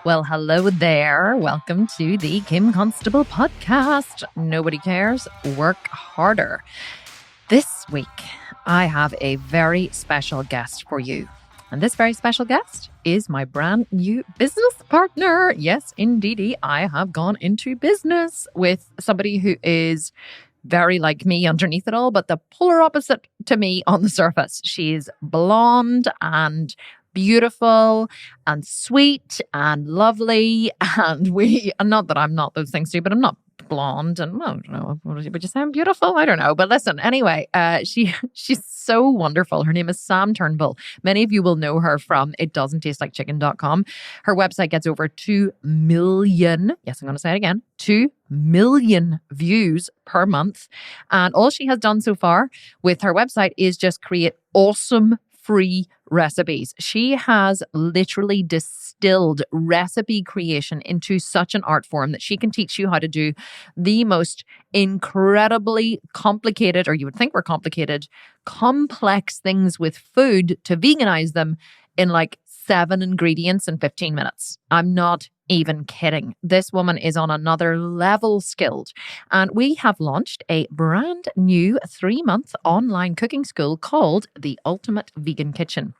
Well, hello there. Welcome to the Kim Constable podcast. Nobody cares. Work harder. This week, I have a very special guest for you. And this very special guest is my brand new business partner. Yes, indeedy, I have gone into business with somebody who is very like me underneath it all, but the polar opposite to me on the surface. She's blonde and beautiful and sweet and lovely. And not that I'm not those things too, but I'm not blonde and well, I don't know, would you say I'm beautiful? I don't know. But listen, anyway, she's so wonderful. Her name is Sam Turnbull. Many of you will know her from itdoesn'ttastelikechicken.com. Her website gets over 2 million, yes, I'm going to say it again, 2 million views per month. And all she has done so far with her website is just create awesome free recipes. She has literally distilled recipe creation into such an art form that she can teach you how to do the most incredibly complicated, or you would think were complicated, complex things with food to veganize them in like 7 ingredients in 15 minutes. I'm not even kidding. This woman is on another level skilled. And we have launched a brand new 3-month online cooking school called The Ultimate Vegan Kitchen.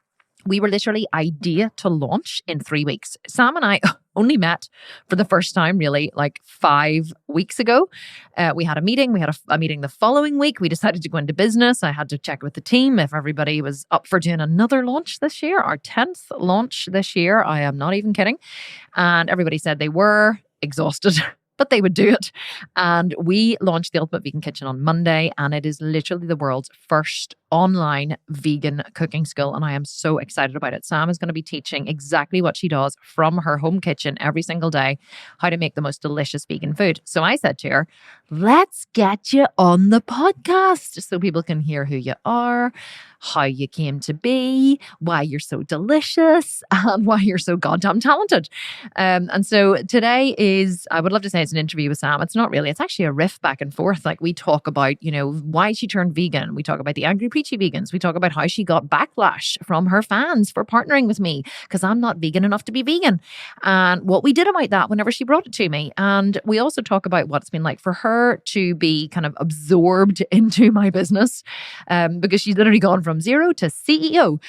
We were literally idea to launch in 3 weeks. Sam and I only met for the first time really like 5 weeks ago. We had a meeting. We had a meeting the following week. We decided to go into business. I had to check with the team if everybody was up for doing another launch this year, our 10th launch this year. I am not even kidding. And everybody said they were exhausted, but they would do it. And we launched the Ultimate Vegan Kitchen on Monday, and it is literally the world's first online vegan cooking school. And I am so excited about it. Sam is going to be teaching exactly what she does from her home kitchen every single day, how to make the most delicious vegan food. So I said to her, let's get you on the podcast so people can hear who you are, how you came to be, why you're so delicious, and why you're so goddamn talented. And so today is, I would love to say it's an interview with Sam. It's not really. It's actually a riff back and forth. Like we talk about, why she turned vegan. We talk about the angry preachy vegans. We talk about how she got backlash from her fans for partnering with me because I'm not vegan enough to be vegan, and what we did about that whenever she brought it to me. And we also talk about what it's been like for her to be kind of absorbed into my business because she's literally gone from zero to CEO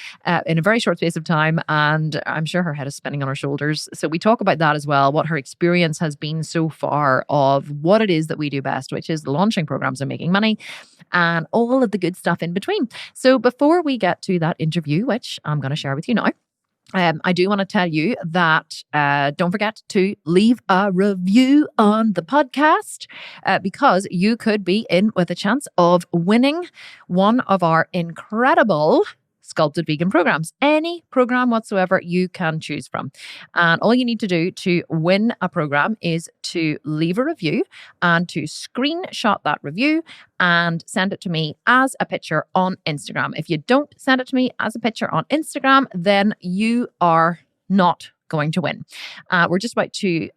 in a very short space of time. And I'm sure her head is spinning on her shoulders. So we talk about that as well, what her experience has been so far of what it is that we do best, which is launching programs and making money and all of the good stuff in between. So before we get to that interview, which I'm going to share with you now, I do want to tell you that don't forget to leave a review on the podcast because you could be in with a chance of winning one of our incredible sculpted vegan programs. Any program whatsoever you can choose from. And all you need to do to win a program is to leave a review and to screenshot that review and send it to me as a picture on Instagram. If you don't send it to me as a picture on Instagram, then you are not going to win. We're just about to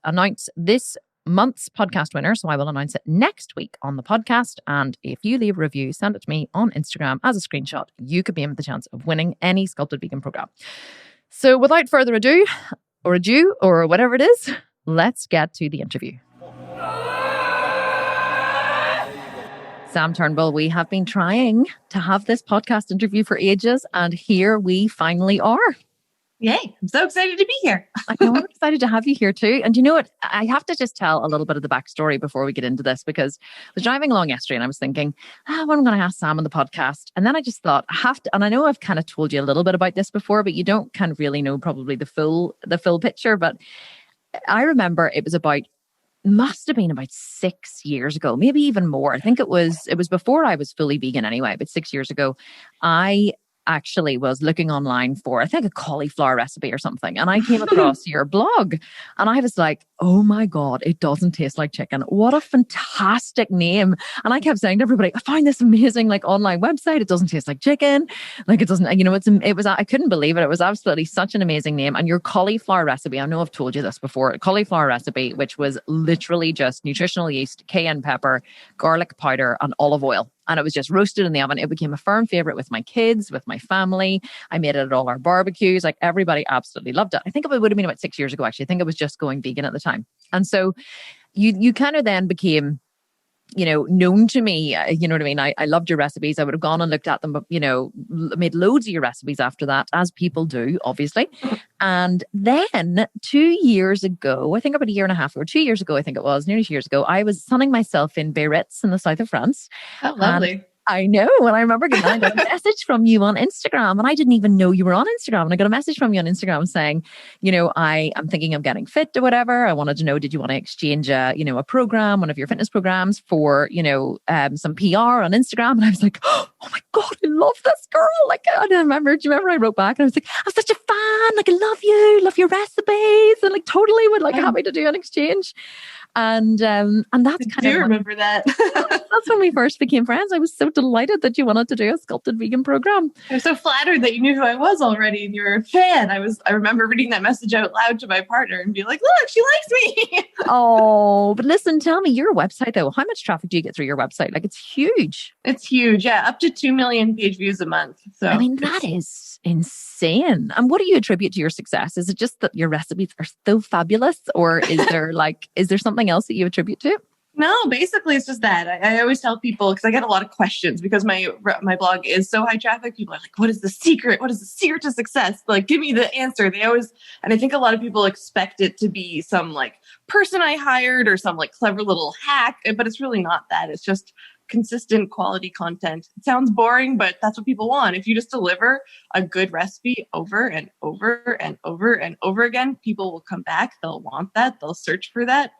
announce this month's podcast winner. So I will announce it next week on the podcast. And if you leave a review, send it to me on Instagram as a screenshot, you could be in with the chance of winning any sculpted vegan program. So without further ado, or whatever it is, let's get to the interview. Sam Turnbull, we have been trying to have this podcast interview for ages, and here we finally are. Yay. I'm so excited to be here. I know, I'm excited to have you here too. And you know what? I have to just tell a little bit of the backstory before we get into this, because I was driving along yesterday and I was thinking, what am I going to ask Sam on the podcast? And then I just thought, I have to, and I know I've kind of told you a little bit about this before, but you don't kind of really know probably the full picture. But I remember it must have been about 6 years ago, maybe even more. I think it was before I was fully vegan anyway, but 6 years ago, I actually was looking online for, I think, a cauliflower recipe or something. And I came across your blog and I was like, oh my God, it doesn't taste like chicken. What a fantastic name. And I kept saying to everybody, I find this amazing online website. It doesn't taste like chicken. Like it doesn't, I couldn't believe it. It was absolutely such an amazing name. And your cauliflower recipe, I know I've told you this before, cauliflower recipe, which was literally just nutritional yeast, cayenne pepper, garlic powder, and olive oil. and it was just roasted in the oven. It became a firm favorite with my kids, with my family. I made it at all our barbecues. Like everybody absolutely loved it. I think it would have been about 6 years ago, actually. I think I was just going vegan at the time. And so you kind of then became, known to me. You know what I mean? I loved your recipes. I would have gone and looked at them, but, made loads of your recipes after that, as people do, obviously. And then 2 years ago, I think about a year and a half or 2 years ago, I think it was, nearly 2 years ago, I was sunning myself in Biarritz in the south of France. Oh, lovely. I know. And I remember I got a message from you on Instagram, and I didn't even know you were on Instagram. And I got a message from you on Instagram saying, I'm thinking of getting fit or whatever. I wanted to know, did you want to exchange a program, one of your fitness programs for, some PR on Instagram? And I was like, oh my God, I love this girl. Like, I remember, do you remember I wrote back and I was like, I'm such a fan. Like, I love your recipes, and like totally would like happy to do an exchange. And that's kind of remember that. That's when we first became friends. I was so delighted that you wanted to do a sculpted vegan program. I'm so flattered that you knew who I was already and you were a fan. I remember reading that message out loud to my partner and be like, look, she likes me. Oh, but listen, tell me, your website though, how much traffic do you get through your website? Like, it's huge. It's huge. Yeah. Up to 2 million page views a month. So I mean, that is insane. And what do you attribute to your success? Is it just that your recipes are so fabulous, or is there something else that you attribute to it? No, basically it's just that. I always tell people, because I get a lot of questions because my blog is so high traffic. People are like, what is the secret? What is the secret to success? Like, give me the answer. And I think a lot of people expect it to be some like person I hired or some like clever little hack, but it's really not that. It's just consistent quality content. It sounds boring, but that's what people want. If you just deliver a good recipe over and over and over and over again, people will come back. They'll want that. They'll search for that.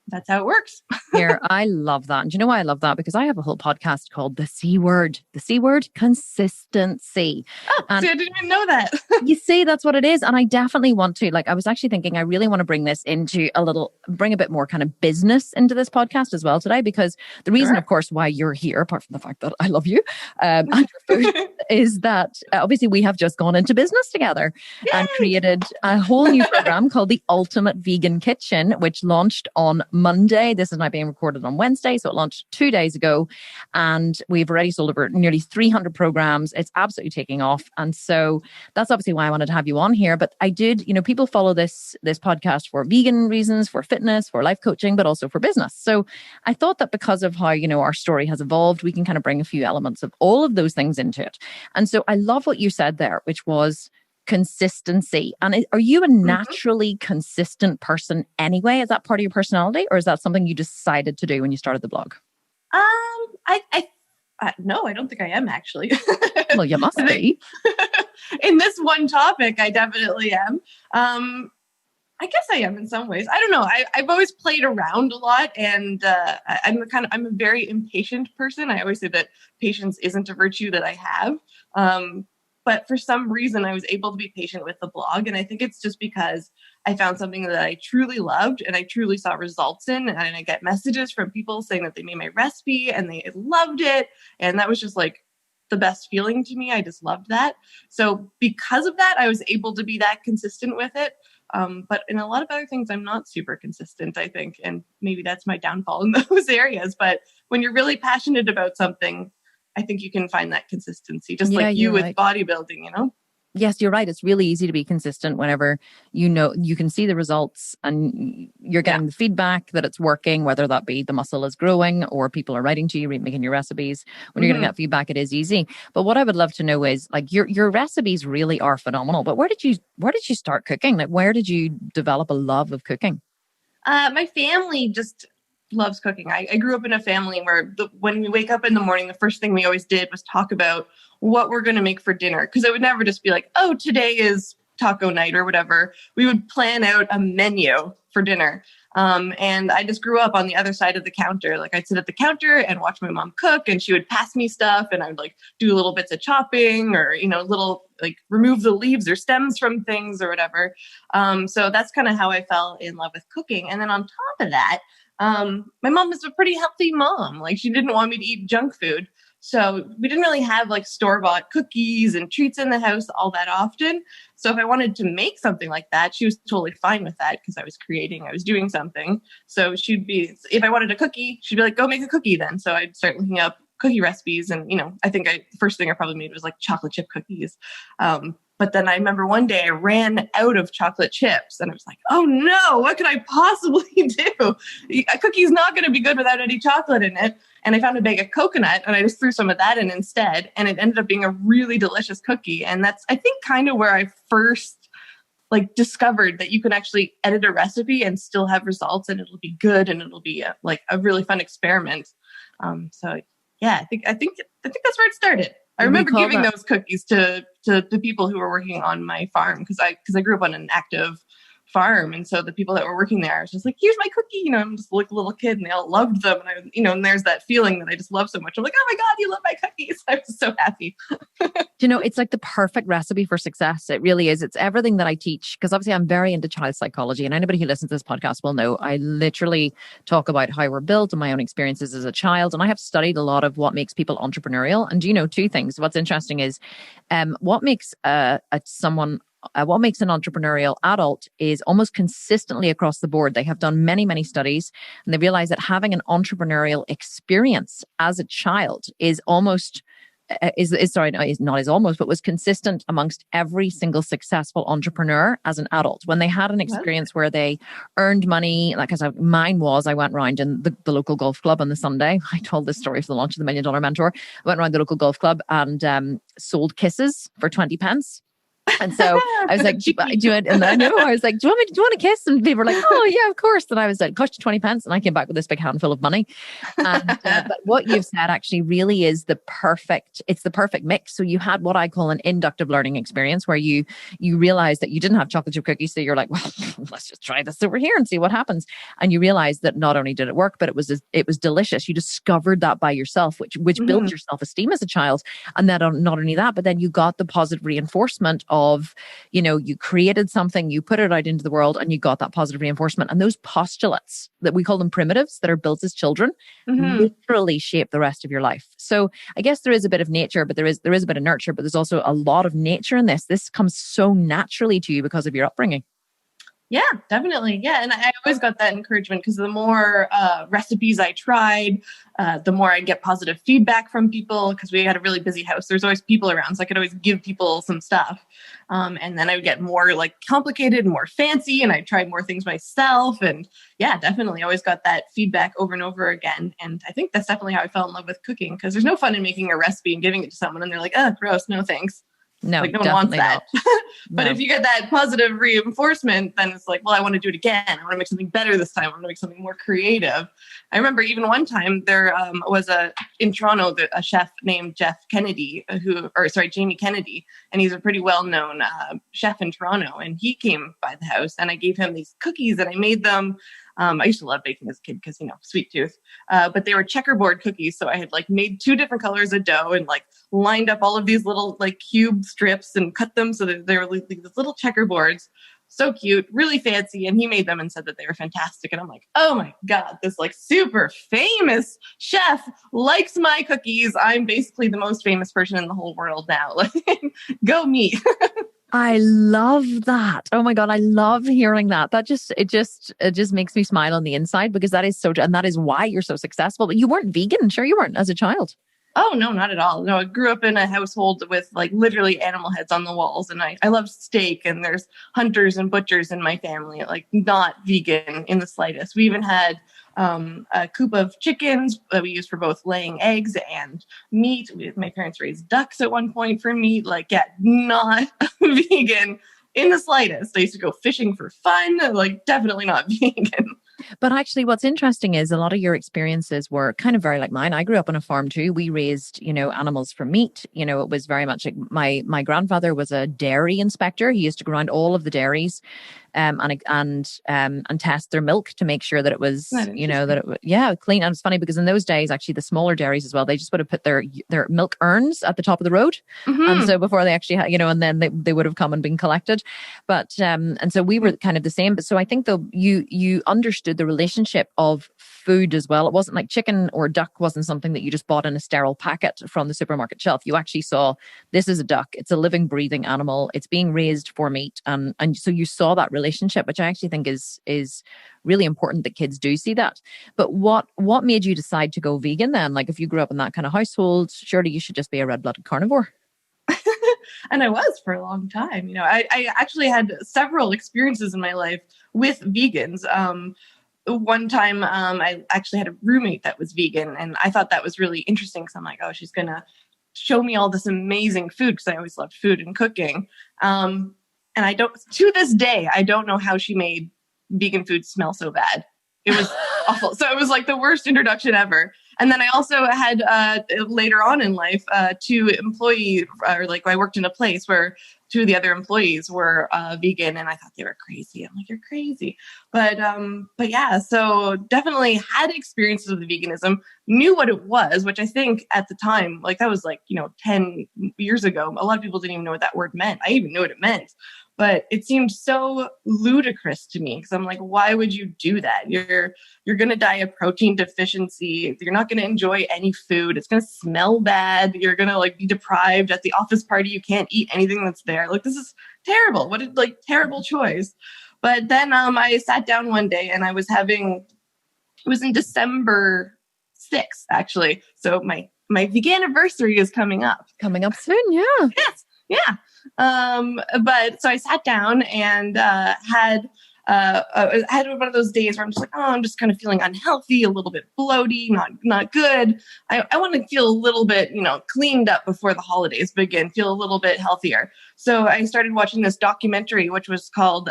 That's how it works. Here, I love that. And do you know why I love that? Because I have a whole podcast called The C Word. The C Word, consistency. Oh, see, I didn't even know that. You see, that's what it is. And I definitely want to, I was actually thinking, I really want to bring this bring a bit more kind of business into this podcast as well today, because the reason, of course, why you're here, apart from the fact that I love you, and your food, is that obviously we have just gone into business together. Yay! And created a whole new program called the Ultimate Vegan Kitchen, which launched on Monday. This is now being recorded on Wednesday, so it launched 2 days ago, and we've already sold over nearly 300 programs. It's absolutely taking off, and so that's obviously why I wanted to have you on here. But I did, people follow this podcast for vegan reasons, for fitness, for life coaching, but also for business. So I thought that because of how our story has evolved, we can kind of bring a few elements of all of those things into it. And so I love what you said there, which was consistency. And are you a naturally consistent person anyway? Is that part of your personality, or is that something you decided to do when you started the blog? No, I don't think I am actually. Well, you must be. In this one topic, I definitely am. I guess I am in some ways. I don't know. I've always played around a lot, and I'm a very impatient person. I always say that patience isn't a virtue that I have. But for some reason, I was able to be patient with the blog. And I think it's just because I found something that I truly loved and I truly saw results in. And I get messages from people saying that they made my recipe and they loved it. And that was just like the best feeling to me. I just loved that. So because of that, I was able to be that consistent with it. But in a lot of other things, I'm not super consistent, I think. And maybe that's my downfall in those areas. But when you're really passionate about something, I think you can find that consistency, just like you with bodybuilding, Yes, you're right. It's really easy to be consistent whenever you can see the results and you're getting the feedback that it's working, whether that be the muscle is growing or people are writing to you, making your recipes. When you're getting that feedback, it is easy. But what I would love to know is, like, your recipes really are phenomenal. But where did you start cooking? Like, where did you develop a love of cooking? My family just loves cooking. I grew up in a family where when we wake up in the morning, the first thing we always did was talk about what we're going to make for dinner. Because it would never just be like, oh, today is taco night or whatever. We would plan out a menu for dinner. And I just grew up on the other side of the counter. Like, I'd sit at the counter and watch my mom cook, and she would pass me stuff, and I would like do little bits of chopping or, little like remove the leaves or stems from things or whatever. So that's kind of how I fell in love with cooking. And then on top of that, my mom was a pretty healthy mom. Like, she didn't want me to eat junk food. So we didn't really have like store-bought cookies and treats in the house all that often. So if I wanted to make something like that, she was totally fine with that because I was doing something. So if I wanted a cookie, she'd be like, go make a cookie then. So I'd start looking up cookie recipes. And, I think the first thing I probably made was like chocolate chip cookies. But then I remember one day I ran out of chocolate chips and I was like, oh no, what could I possibly do? A cookie's not going to be good without any chocolate in it. And I found a bag of coconut and I just threw some of that in instead. And it ended up being a really delicious cookie. And that's, I think, kind of where I first discovered that you can actually edit a recipe and still have results and it'll be good and it'll be a really fun experiment. So yeah, I think that's where it started. I remember giving those cookies to the people who were working on my farm because I grew up on an active farm. And so the people that were working there, I was just like, here's my cookie. I'm just like a little kid and they all loved them. And and there's that feeling that I just love so much. I'm like, oh my God, you love my cookies. I was so happy. It's like the perfect recipe for success. It really is. It's everything that I teach because obviously I'm very into child psychology and anybody who listens to this podcast will know I literally talk about how we're built and my own experiences as a child. And I have studied a lot of what makes people entrepreneurial. And two things. What's interesting is what makes what makes an entrepreneurial adult is almost consistently across the board. They have done many, many studies and they realize that having an entrepreneurial experience as a child is almost was consistent amongst every single successful entrepreneur as an adult. When they had an experience where they earned money, like as mine was, I went around in the local golf club on the Sunday. I told this story for the launch of the $1 Million Mentor. I went around the local golf club and sold kisses for 20 pence. And so I was like, do you want a kiss? And people were like, oh yeah, of course. And I was like, cost you 20 pence. And I came back with this big handful of money. And, but what you've said actually really is the perfect mix. So you had what I call an inductive learning experience where you realize that you didn't have chocolate chip cookies. So you're like, well, let's just try this over here and see what happens. And you realize that not only did it work, but it was delicious. You discovered that by yourself, which built your self-esteem as a child. And then not only that, but then you got the positive reinforcement of, you created something, you put it out into the world and you got that positive reinforcement. And those postulates that we call them primitives that are built as children literally shape the rest of your life. So I guess there is a bit of nature, but there is a bit of nurture, but there's also a lot of nature in this. This comes so naturally to you because of your upbringing. Yeah, definitely. Yeah. And I always got that encouragement because the more recipes I tried, the more I'd get positive feedback from people because we had a really busy house. There's always people around. So I could always give people some stuff. And then I would get more complicated and more fancy and I tried more things myself. And yeah, definitely always got that feedback over and over again. And I think that's definitely how I fell in love with cooking because there's no fun in making a recipe and giving it to someone and they're like, oh, gross, no thanks. No, no one wants that. But if you get that positive reinforcement, then it's like, well, I want to do it again. I want to make something better this time. I want to make something more creative. I remember even one time there was in Toronto, a chef named Jamie Kennedy, and he's a pretty well-known chef in Toronto. And he came by the house and I gave him these cookies and I made them. I used to love baking as a kid because, sweet tooth. But they were checkerboard cookies. So I had made 2 different colors of dough and lined up all of these little cube strips and cut them so that they were these little checkerboards. So cute, really fancy. And he made them and said that they were fantastic. And I'm like, oh my God, this super famous chef likes my cookies. I'm basically the most famous person in the whole world now. Go me. I love that. Oh my God, I love hearing that. It just makes me smile on the inside because that is and that is why you're so successful. But you weren't vegan, sure you weren't as a child. Oh, no, not at all. No, I grew up in a household with literally animal heads on the walls. And I love steak and there's hunters and butchers in my family, not vegan in the slightest. We even had a coop of chickens that we used for both laying eggs and meat. My parents raised ducks at one point for meat. Not vegan in the slightest. I used to go fishing for fun. Definitely not vegan. But actually, what's interesting is a lot of your experiences were kind of very like mine. I grew up on a farm too. We raised, animals for meat. It was very much like my grandfather was a dairy inspector. He used to go around all of the dairies and test their milk to make sure that it was, clean. And it's funny because in those days, actually, the smaller dairies as well, they just would have put their milk urns at the top of the road. Mm-hmm. And so before they actually had, and then they would have come and been collected. But, and so we were kind of the same. But so I think though you understood the relationship of food as well. It wasn't like chicken or duck wasn't something that you just bought in a sterile packet from the supermarket shelf. You actually saw this is a duck. It's a living, breathing animal. It's being raised for meat. And so you saw that relationship, which I actually think is really important that kids do see that. But what made you decide to go vegan then? Like if you grew up in that kind of household, surely you should just be a red-blooded carnivore. And I was for a long time. You know, I actually had several experiences in my life with vegans. One time, I actually had a roommate that was vegan, and I thought that was really interesting because I'm like, oh, she's going to show me all this amazing food because I always loved food and cooking. And to this day, I don't know how she made vegan food smell so bad. It was awful. So it was like the worst introduction ever. And then I also had later on in life, two employees, or like I worked in a place where two of the other employees were vegan, and I thought they were crazy. I'm like, you're crazy. But yeah, so definitely had experiences with veganism, knew what it was, which I think at the time, like that was like, 10 years ago. A lot of people didn't even know what that word meant. I even knew what it meant. But it seemed so ludicrous to me because I'm like, why would you do that? You're going to die of protein deficiency. You're not going to enjoy any food. It's going to smell bad. You're going to like be deprived at the office party. You can't eat anything that's there. Like, this is terrible. What a terrible choice. But then I sat down one day and I was it was in December 6th, actually. So my veganiversary is coming up. Coming up soon, yeah. Yes, yeah. But so I sat down and had one of those days where I'm just like, oh, I'm just kind of feeling unhealthy, a little bit bloaty, not good. I want to feel a little bit, cleaned up before the holidays begin, feel a little bit healthier. So I started watching this documentary, which was called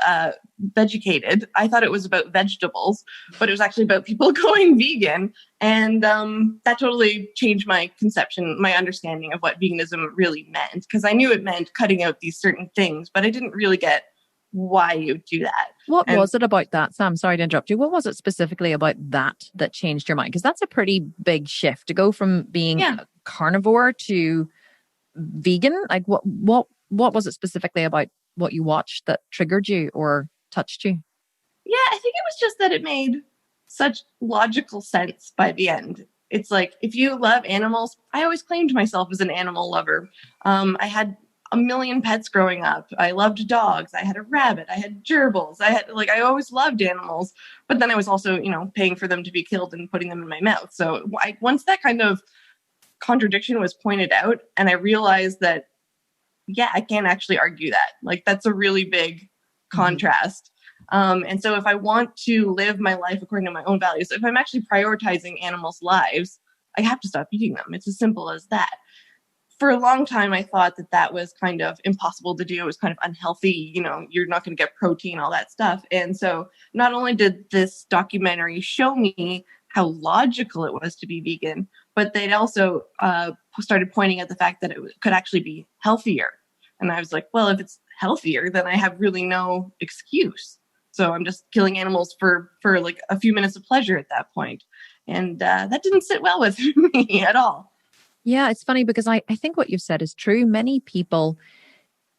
Vegucated. I thought it was about vegetables, but it was actually about people going vegan. And that totally changed my conception, my understanding of what veganism really meant, because I knew it meant cutting out these certain things, but I didn't really get why you do that. What was it about that, Sam? Sorry to interrupt you. What was it specifically about that changed your mind? Because that's a pretty big shift to go from being a carnivore to vegan. Like what was it specifically about what you watched that triggered you or touched you? Yeah, I think it was just that it made such logical sense by the end. It's like, if you love animals, I always claimed myself as an animal lover. I had a million pets growing up. I loved dogs. I had a rabbit. I had gerbils. I always loved animals, but then I was also, paying for them to be killed and putting them in my mouth. So once that kind of contradiction was pointed out, and I realized that, yeah, I can't actually argue that. Like, that's a really big contrast. And so if I want to live my life according to my own values, if I'm actually prioritizing animals' lives, I have to stop eating them. It's as simple as that. For a long time, I thought that was kind of impossible to do. It was kind of unhealthy. You're not going to get protein, all that stuff. And so not only did this documentary show me how logical it was to be vegan, but they'd also started pointing at the fact that it could actually be healthier. And I was like, well, if it's healthier, then I have really no excuse. So I'm just killing animals for like a few minutes of pleasure at that point. And that didn't sit well with me at all. Yeah, it's funny because I think what you've said is true. Many people,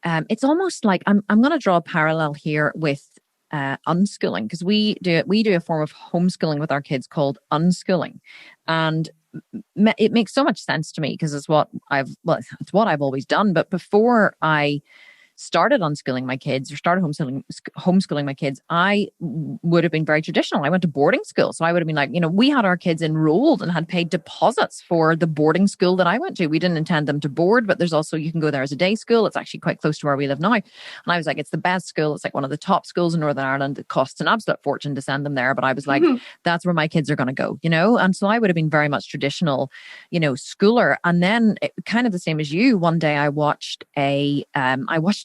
it's almost like I'm going to draw a parallel here with unschooling, because we do a form of homeschooling with our kids called unschooling, and it makes so much sense to me because it's what I've always done. But before I started unschooling my kids or started homeschooling my kids, I would have been very traditional. I went to boarding school. So I would have been like, we had our kids enrolled and had paid deposits for the boarding school that I went to. We didn't intend them to board, but there's also, you can go there as a day school. It's actually quite close to where we live now. And I was like, it's the best school. It's like one of the top schools in Northern Ireland. It costs an absolute fortune to send them there. But I was like, that's where my kids are going to go, And so I would have been very much traditional, schooler. And then kind of the same as you, one day I watched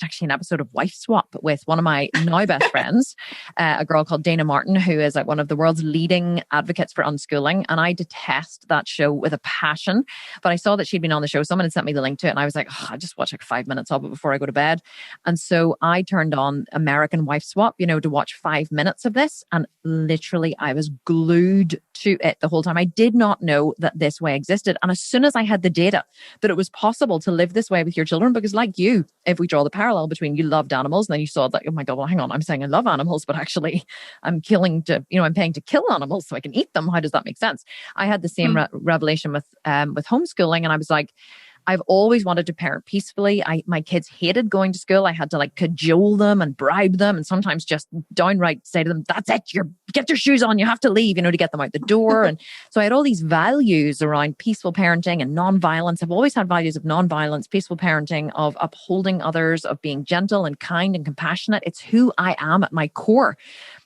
actually an episode of Wife Swap with one of my now best friends, a girl called Dana Martin, who is like one of the world's leading advocates for unschooling. And I detest that show with a passion, but I saw that she'd been on the show. Someone had sent me the link to it, and I was like, I just watch like 5 minutes of it before I go to bed. And so I turned on American Wife Swap, to watch 5 minutes of this. And literally I was glued to it the whole time. I did not know that this way existed. And as soon as I had the data that it was possible to live this way with your children, because like you, if we draw the parallel, parallel between you loved animals and then you saw that, oh my God, well, hang on, I'm saying I love animals, but actually I'm I'm paying to kill animals so I can eat them. How does that make sense? I had the same revelation with homeschooling, and I was like, I've always wanted to parent peacefully. My kids hated going to school. I had to like cajole them and bribe them, and sometimes just downright say to them, that's it, get your shoes on, you have to leave, to get them out the door. And so I had all these values around peaceful parenting and nonviolence. I've always had values of nonviolence, peaceful parenting, of upholding others, of being gentle and kind and compassionate. It's who I am at my core.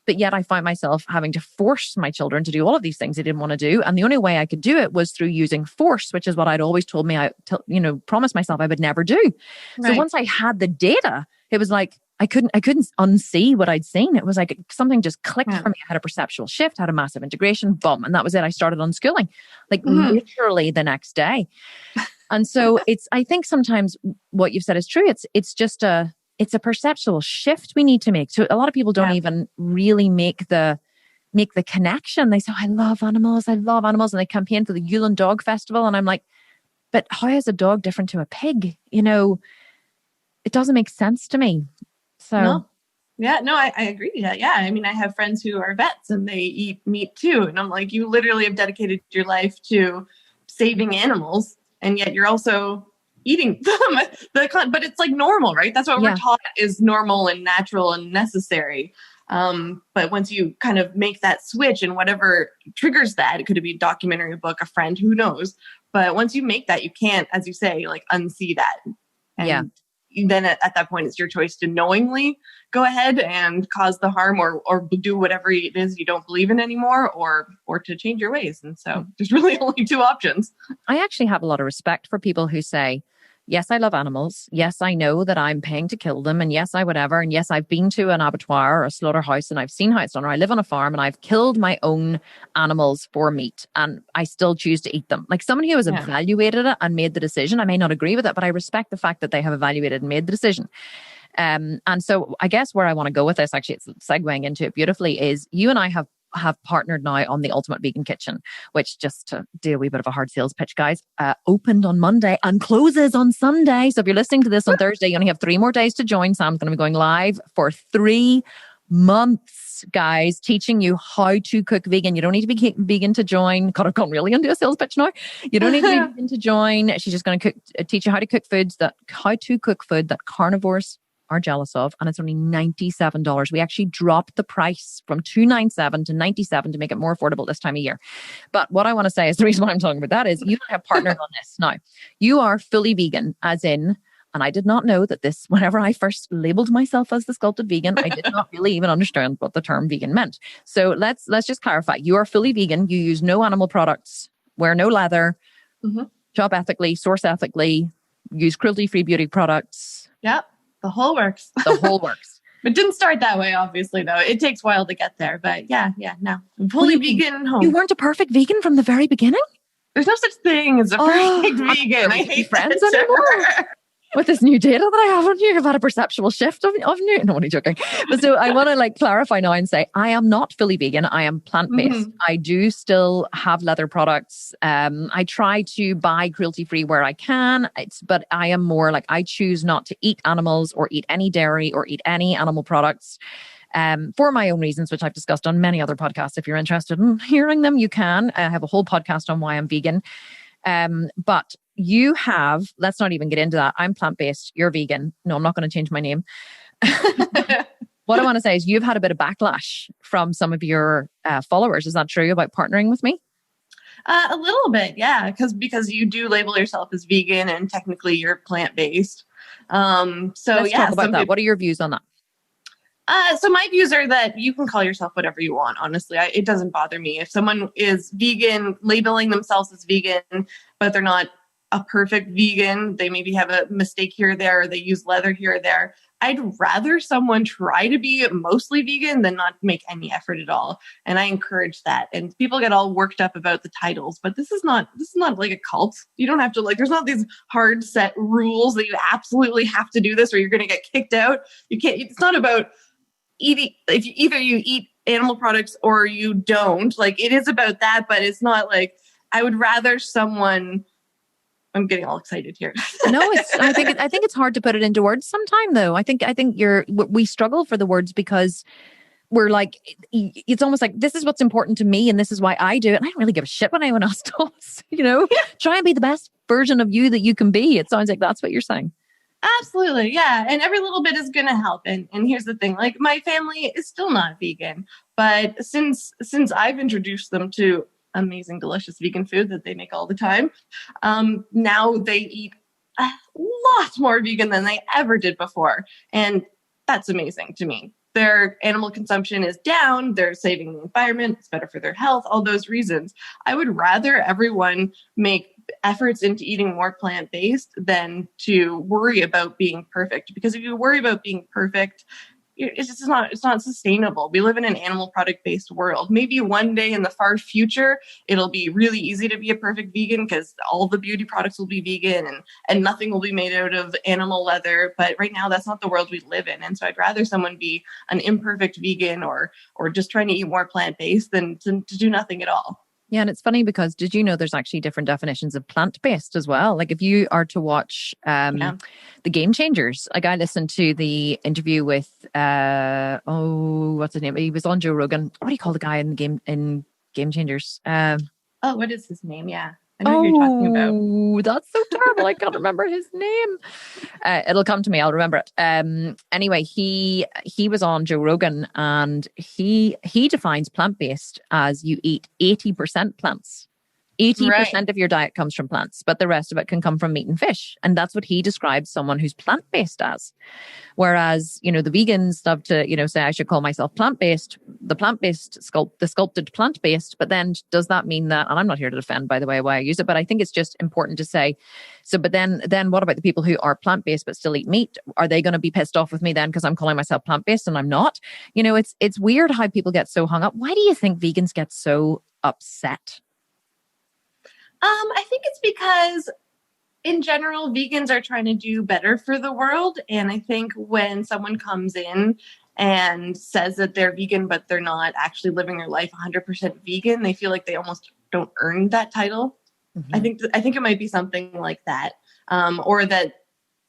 But yet I find myself having to force my children to do all of these things they didn't want to do. And the only way I could do it was through using force, which is what I'd always told me, promised myself I would never do. Right. So once I had the data, it was like, I couldn't unsee what I'd seen. It was like something just clicked for me. I had a perceptual shift, had a massive integration, boom. And that was it. I started unschooling like literally the next day. And so I think sometimes what you've said is true. It's just it's a perceptual shift we need to make. So a lot of people don't even really make the connection. They say, I love animals. And they campaign for the Yule and Dog Festival. And I'm like, but how is a dog different to a pig? It doesn't make sense to me. So. No. Yeah, no, I agree. Yeah. I mean, I have friends who are vets and they eat meat too. And I'm like, you literally have dedicated your life to saving animals. And yet you're also eating them. But it's like normal, right? That's what we're taught is normal and natural and necessary. But once you kind of make that switch and whatever triggers that, it could be a documentary, a book, a friend, who knows? But once you make that, you can't, as you say, like unsee that. And then at that point, it's your choice to knowingly go ahead and cause the harm or do whatever it is you don't believe in anymore, or to change your ways. And so there's really only two options. I actually have a lot of respect for people who say, yes, I love animals. Yes, I know that I'm paying to kill them. And yes, I whatever. And yes, I've been to an abattoir or a slaughterhouse and I've seen how it's done. Or I live on a farm and I've killed my own animals for meat and I still choose to eat them. Like someone who has evaluated it and made the decision. I may not agree with it, but I respect the fact that they have evaluated and made the decision. And so I guess where I want to go with this, actually, it's segueing into it beautifully, is you and I have partnered now on the Ultimate Vegan Kitchen, which, just to do a wee bit of a hard sales pitch, guys, opened on Monday and closes on Sunday. So if you're listening to this on Thursday, you only have 3 more days to join. Sam's going to be going live for 3 months, guys, teaching you how to cook vegan. You don't need to be vegan to join. God, I've gone really into a sales pitch now. You don't need to be vegan to join. She's just going to teach you how to cook food that carnivores are jealous of, and it's only $97. We actually dropped the price from $297 to $97 to make it more affordable this time of year. But what I want to say is the reason why I'm talking about that is you have partnered on this. Now, you are fully vegan, as in, and I did not know that this, whenever I first labeled myself as the sculpted vegan, I did not really even understand what the term vegan meant. So let's just clarify. You are fully vegan. You use no animal products, wear no leather, shop ethically, source ethically, use cruelty-free beauty products. Yep. The whole works. The whole works. It didn't start that way, obviously, though. It takes a while to get there. But no. I'm fully vegan home. You weren't a perfect vegan from the very beginning? There's no such thing as a perfect vegan. I hate friends anymore. With this new data that I have on you, I've had a perceptual shift of new. No, I'm only joking. But so I want to clarify now and say, I am not fully vegan. I am plant-based. I do still have leather products. I try to buy cruelty-free where I can. But I am more like, I choose not to eat animals or eat any dairy or eat any animal products for my own reasons, which I've discussed on many other podcasts. If you're interested in hearing them, you can. I have a whole podcast on why I'm vegan. But you have, let's not even get into that. I'm plant-based. You're vegan. No, I'm not going to change my name. What I want to say is you've had a bit of backlash from some of your followers. Is that true about partnering with me? A little bit, yeah. Because you do label yourself as vegan and technically you're plant-based. Let's talk about that. What are your views on that? So my views are that you can call yourself whatever you want. Honestly, it doesn't bother me. If someone is vegan, labeling themselves as vegan, but they're not a perfect vegan, they maybe have a mistake here or there, or they use leather here or there. I'd rather someone try to be mostly vegan than not make any effort at all. And I encourage that. And people get all worked up about the titles, but this is not like a cult. You don't have to there's not these hard set rules that you absolutely have to do this or you're going to get kicked out. You can't, it's not about eating, if you, either you eat animal products or you don't. It is about that, but it's not I would rather someone I'm getting all excited here. No, I think it's hard to put it into words sometime though. I think we struggle for the words because we're like, it's almost like this is what's important to me and this is why I do it. And I don't really give a shit what anyone else does, Yeah. Try and be the best version of you that you can be. It sounds like that's what you're saying. Absolutely. Yeah. And every little bit is going to help. And here's the thing, like my family is still not vegan, but since I've introduced them to amazing, delicious vegan food that they make all the time, now they eat a lot more vegan than they ever did before. And that's amazing to me. Their animal consumption is down. They're saving the environment. It's better for their health. All those reasons. I would rather everyone make efforts into eating more plant-based than to worry about being perfect. Because if you worry about being perfect, it's not sustainable. We live in an animal product-based world. Maybe one day in the far future, it'll be really easy to be a perfect vegan because all the beauty products will be vegan and nothing will be made out of animal leather. But right now, that's not the world we live in. And so I'd rather someone be an imperfect vegan or just trying to eat more plant-based than to do nothing at all. Yeah, and it's funny because did you know there's actually different definitions of plant-based as well? Like if you are to watch the Game Changers, like I listened to the interview with what's his name? He was on Joe Rogan. What do you call the guy in Game Changers? What is his name? Yeah. I know what you're talking about. Oh, that's so terrible. I can't remember his name. It'll come to me. I'll remember it. Anyway, he was on Joe Rogan and he defines plant-based as you eat 80% plants. 80% of your diet comes from plants, but the rest of it can come from meat and fish. And that's what he describes someone who's plant-based as. Whereas, the vegans love to, say I should call myself plant-based, the sculpted plant-based. But then does that mean that, and I'm not here to defend, by the way, why I use it, but I think it's just important to say, so, but then what about the people who are plant-based but still eat meat? Are they going to be pissed off with me then because I'm calling myself plant-based and I'm not? It's weird how people get so hung up. Why do you think vegans get so upset? I think it's because in general, vegans are trying to do better for the world. And I think when someone comes in and says that they're vegan, but they're not actually living their life 100% vegan, they feel like they almost don't earn that title. Mm-hmm. I think it might be something like that. Or that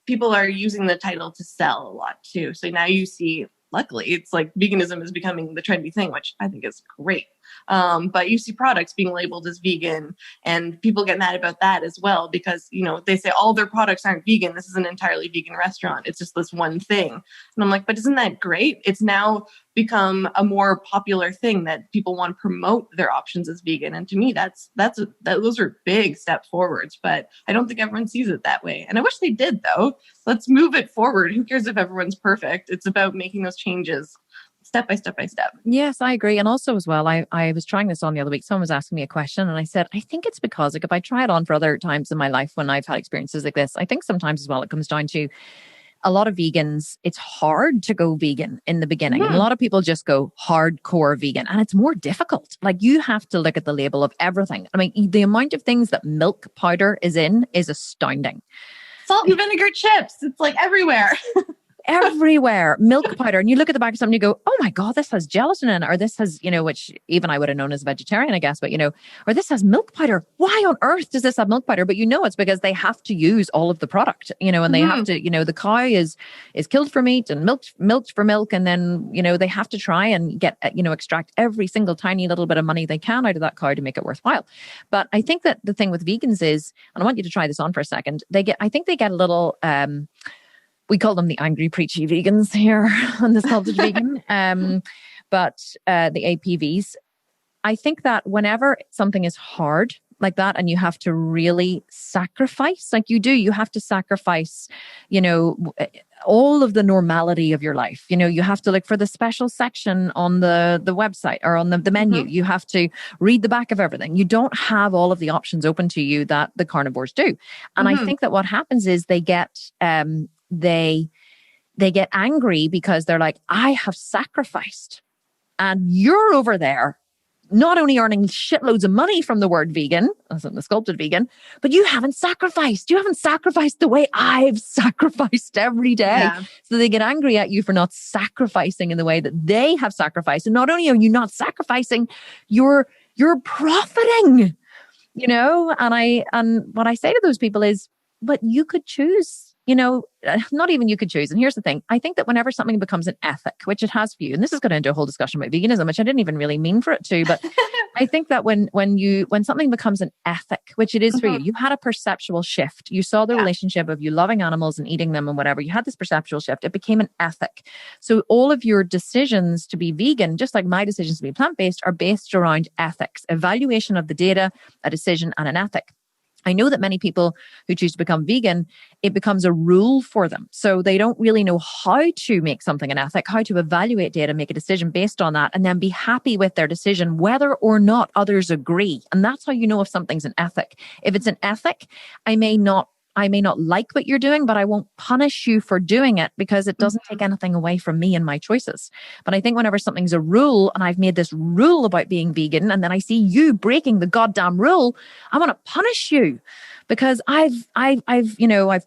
people are using the title to sell a lot too. So now you see, luckily, it's like veganism is becoming the trendy thing, which I think is great. But you see products being labeled as vegan and people get mad about that as well because, they say all their products aren't vegan. This is an entirely vegan restaurant. It's just this one thing. And I'm like, but isn't that great? It's now become a more popular thing that people want to promote their options as vegan. And to me, those are big step forwards, but I don't think everyone sees it that way. And I wish they did though. Let's move it forward. Who cares if everyone's perfect? It's about making those changes step by step by step. Yes, I agree. And also as well, I was trying this on the other week. Someone was asking me a question and I said, I think it's because if I try it on for other times in my life when I've had experiences like this, I think sometimes as well, it comes down to a lot of vegans, it's hard to go vegan in the beginning. And a lot of people just go hardcore vegan and it's more difficult. Like you have to look at the label of everything. I mean, the amount of things that milk powder is in is astounding. Salt and vinegar chips. It's like everywhere. Everywhere, milk powder. And you look at the back of something, you go, oh my God, this has gelatin in it. Or this has, which even I would have known as a vegetarian, I guess, but or this has milk powder. Why on earth does this have milk powder? But it's because they have to use all of the product, and they have to, the cow is killed for meat and milked for milk. And then, they have to try and get, extract every single tiny little bit of money they can out of that cow to make it worthwhile. But I think that the thing with vegans is, and I want you to try this on for a second, I think they get a little, we call them the angry, preachy vegans here on the Sculpted Vegan. But the APVs, I think that whenever something is hard like that and you have to really sacrifice, like you have to sacrifice, all of the normality of your life. You have to look for the special section on the website or on the menu. You have to read the back of everything. You don't have all of the options open to you that the carnivores do. And I think that what happens is they get... They get angry because they're like, I have sacrificed and you're over there not only earning shitloads of money from the word vegan, as in the sculpted vegan, but you haven't sacrificed. You haven't sacrificed the way I've sacrificed every day. Yeah. So they get angry at you for not sacrificing in the way that they have sacrificed. And not only are you not sacrificing, you're profiting. And what I say to those people is, but you could choose, not even you could choose. And here's the thing. I think that whenever something becomes an ethic, which it has for you, and this is going into a whole discussion about veganism, which I didn't even really mean for it to, but I think that when something becomes an ethic, which it is for you, you had a perceptual shift. You saw the relationship of you loving animals and eating them and whatever. You had this perceptual shift. It became an ethic. So all of your decisions to be vegan, just like my decisions to be plant-based, are based around ethics, evaluation of the data, a decision, and an ethic. I know that many people who choose to become vegan, it becomes a rule for them. So they don't really know how to make something an ethic, how to evaluate data, make a decision based on that, and then be happy with their decision, whether or not others agree. And that's how you know if something's an ethic. If it's an ethic, I may not like what you're doing, but I won't punish you for doing it because it doesn't take anything away from me and my choices. But I think whenever something's a rule and I've made this rule about being vegan and then I see you breaking the goddamn rule, I want to punish you because I've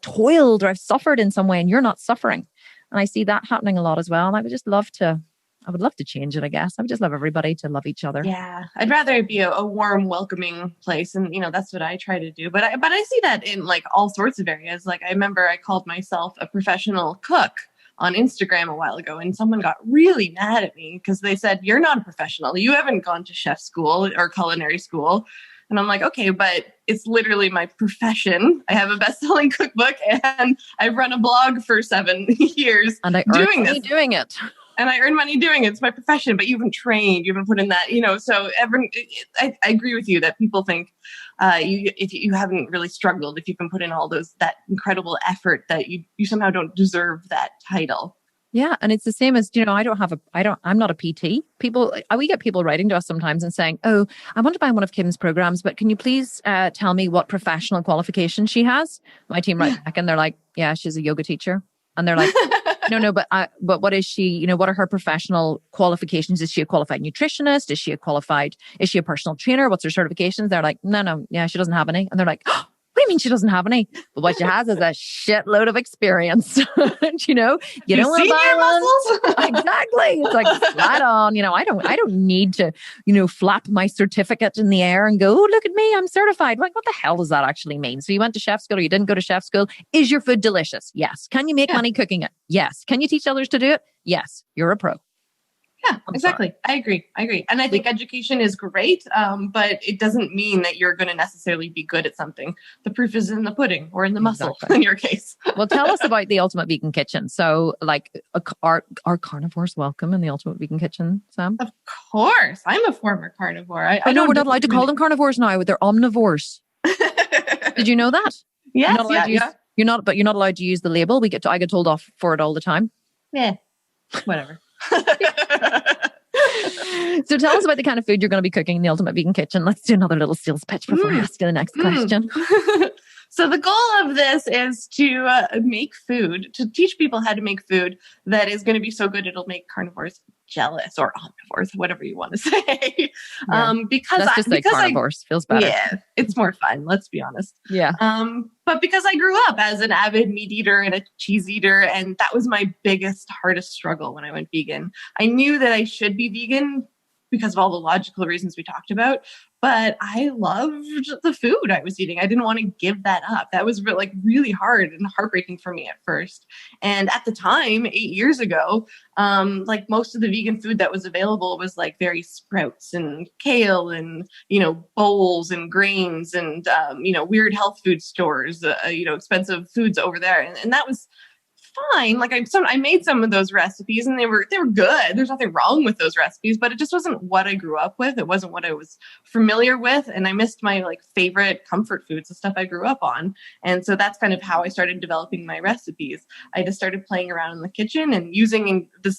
toiled or I've suffered in some way and you're not suffering. And I see that happening a lot as well. And I would love to change it, I guess. I would just love everybody to love each other. Yeah. I'd rather it be a warm, welcoming place. And, that's what I try to do. But I see that in like all sorts of areas. Like I remember I called myself a professional cook on Instagram a while ago, and someone got really mad at me because they said, "You're not a professional. You haven't gone to chef school or culinary school." And I'm like, okay, but it's literally my profession. I have a best-selling cookbook and I've run a blog for 7 years. And I earn money doing it. And I earn money doing it. It's my profession, but you haven't trained, you haven't put in that, so I agree with you that people think if you haven't really struggled, if you can put in all that incredible effort, that you somehow don't deserve that title. Yeah. And it's the same as, I'm not a PT. We get people writing to us sometimes and saying, "Oh, I want to buy one of Kim's programs, but can you please tell me what professional qualification she has?" My team writes back and they're like, "Yeah, she's a yoga teacher." And they're like, No, but what is she, what are her professional qualifications? Is she a qualified nutritionist? Is she a personal trainer? What's her certifications? They're like, no, yeah, she doesn't have any. And they're like, "Oh, what do you mean she doesn't have any?" But what she has is a shitload of experience. You don't want to buy one. Exactly. It's like flat on. I don't need to, flap my certificate in the air and go, "Oh, look at me, I'm certified." Like, what the hell does that actually mean? So you went to chef school or you didn't go to chef school? Is your food delicious? Yes. Can you make money cooking it? Yes. Can you teach others to do it? Yes. You're a pro. Yeah, exactly. I agree. And I think education is great, but it doesn't mean that you're going to necessarily be good at something. The proof is in the pudding or in the muscle in your case. Well, tell us about the Ultimate Vegan Kitchen. So are carnivores welcome in the Ultimate Vegan Kitchen, Sam? Of course. I'm a former carnivore. I know we're not allowed to call them carnivores now. They're omnivores. Did you know that? Yes, you're not allowed to use the label. I get told off for it all the time. Yeah, whatever. So tell us about the kind of food you're going to be cooking in the Ultimate Vegan Kitchen. Let's do another little sales pitch before I ask you the next question. So the goal of this is to make food, to teach people how to make food that is going to be so good it'll make carnivores jealous, or omnivores, whatever you want to say. Yeah. Let's just say carnivores. Feels better. Yeah, it's more fun. Let's be honest. Yeah. But because I grew up as an avid meat eater and a cheese eater, and that was my hardest struggle when I went vegan. I knew that I should be vegan because of all the logical reasons we talked about, but I loved the food I was eating. I didn't want to give that up. That was really hard and heartbreaking for me at first. And at the time, 8 years ago, most of the vegan food that was available was very sprouts and kale and, bowls and grains and, weird health food stores, expensive foods over there. And that was fine. I made some of those recipes and they were good. There's nothing wrong with those recipes, but it just wasn't what I grew up with. It wasn't what I was familiar with. And I missed my favorite comfort foods, the stuff I grew up on. And so that's kind of how I started developing my recipes. I just started playing around in the kitchen and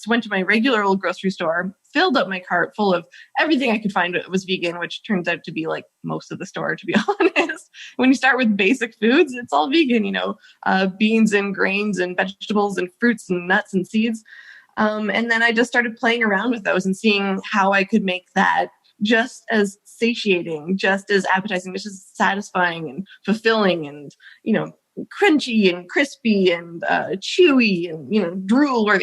went to my regular old grocery store, filled up my cart full of everything I could find that was vegan, which turns out to be most of the store, to be honest. When you start with basic foods, it's all vegan, beans and grains and vegetables and fruits and nuts and seeds. And then I just started playing around with those and seeing how I could make that just as satiating, just as appetizing, just as satisfying and fulfilling and, crunchy and crispy and chewy and drool, or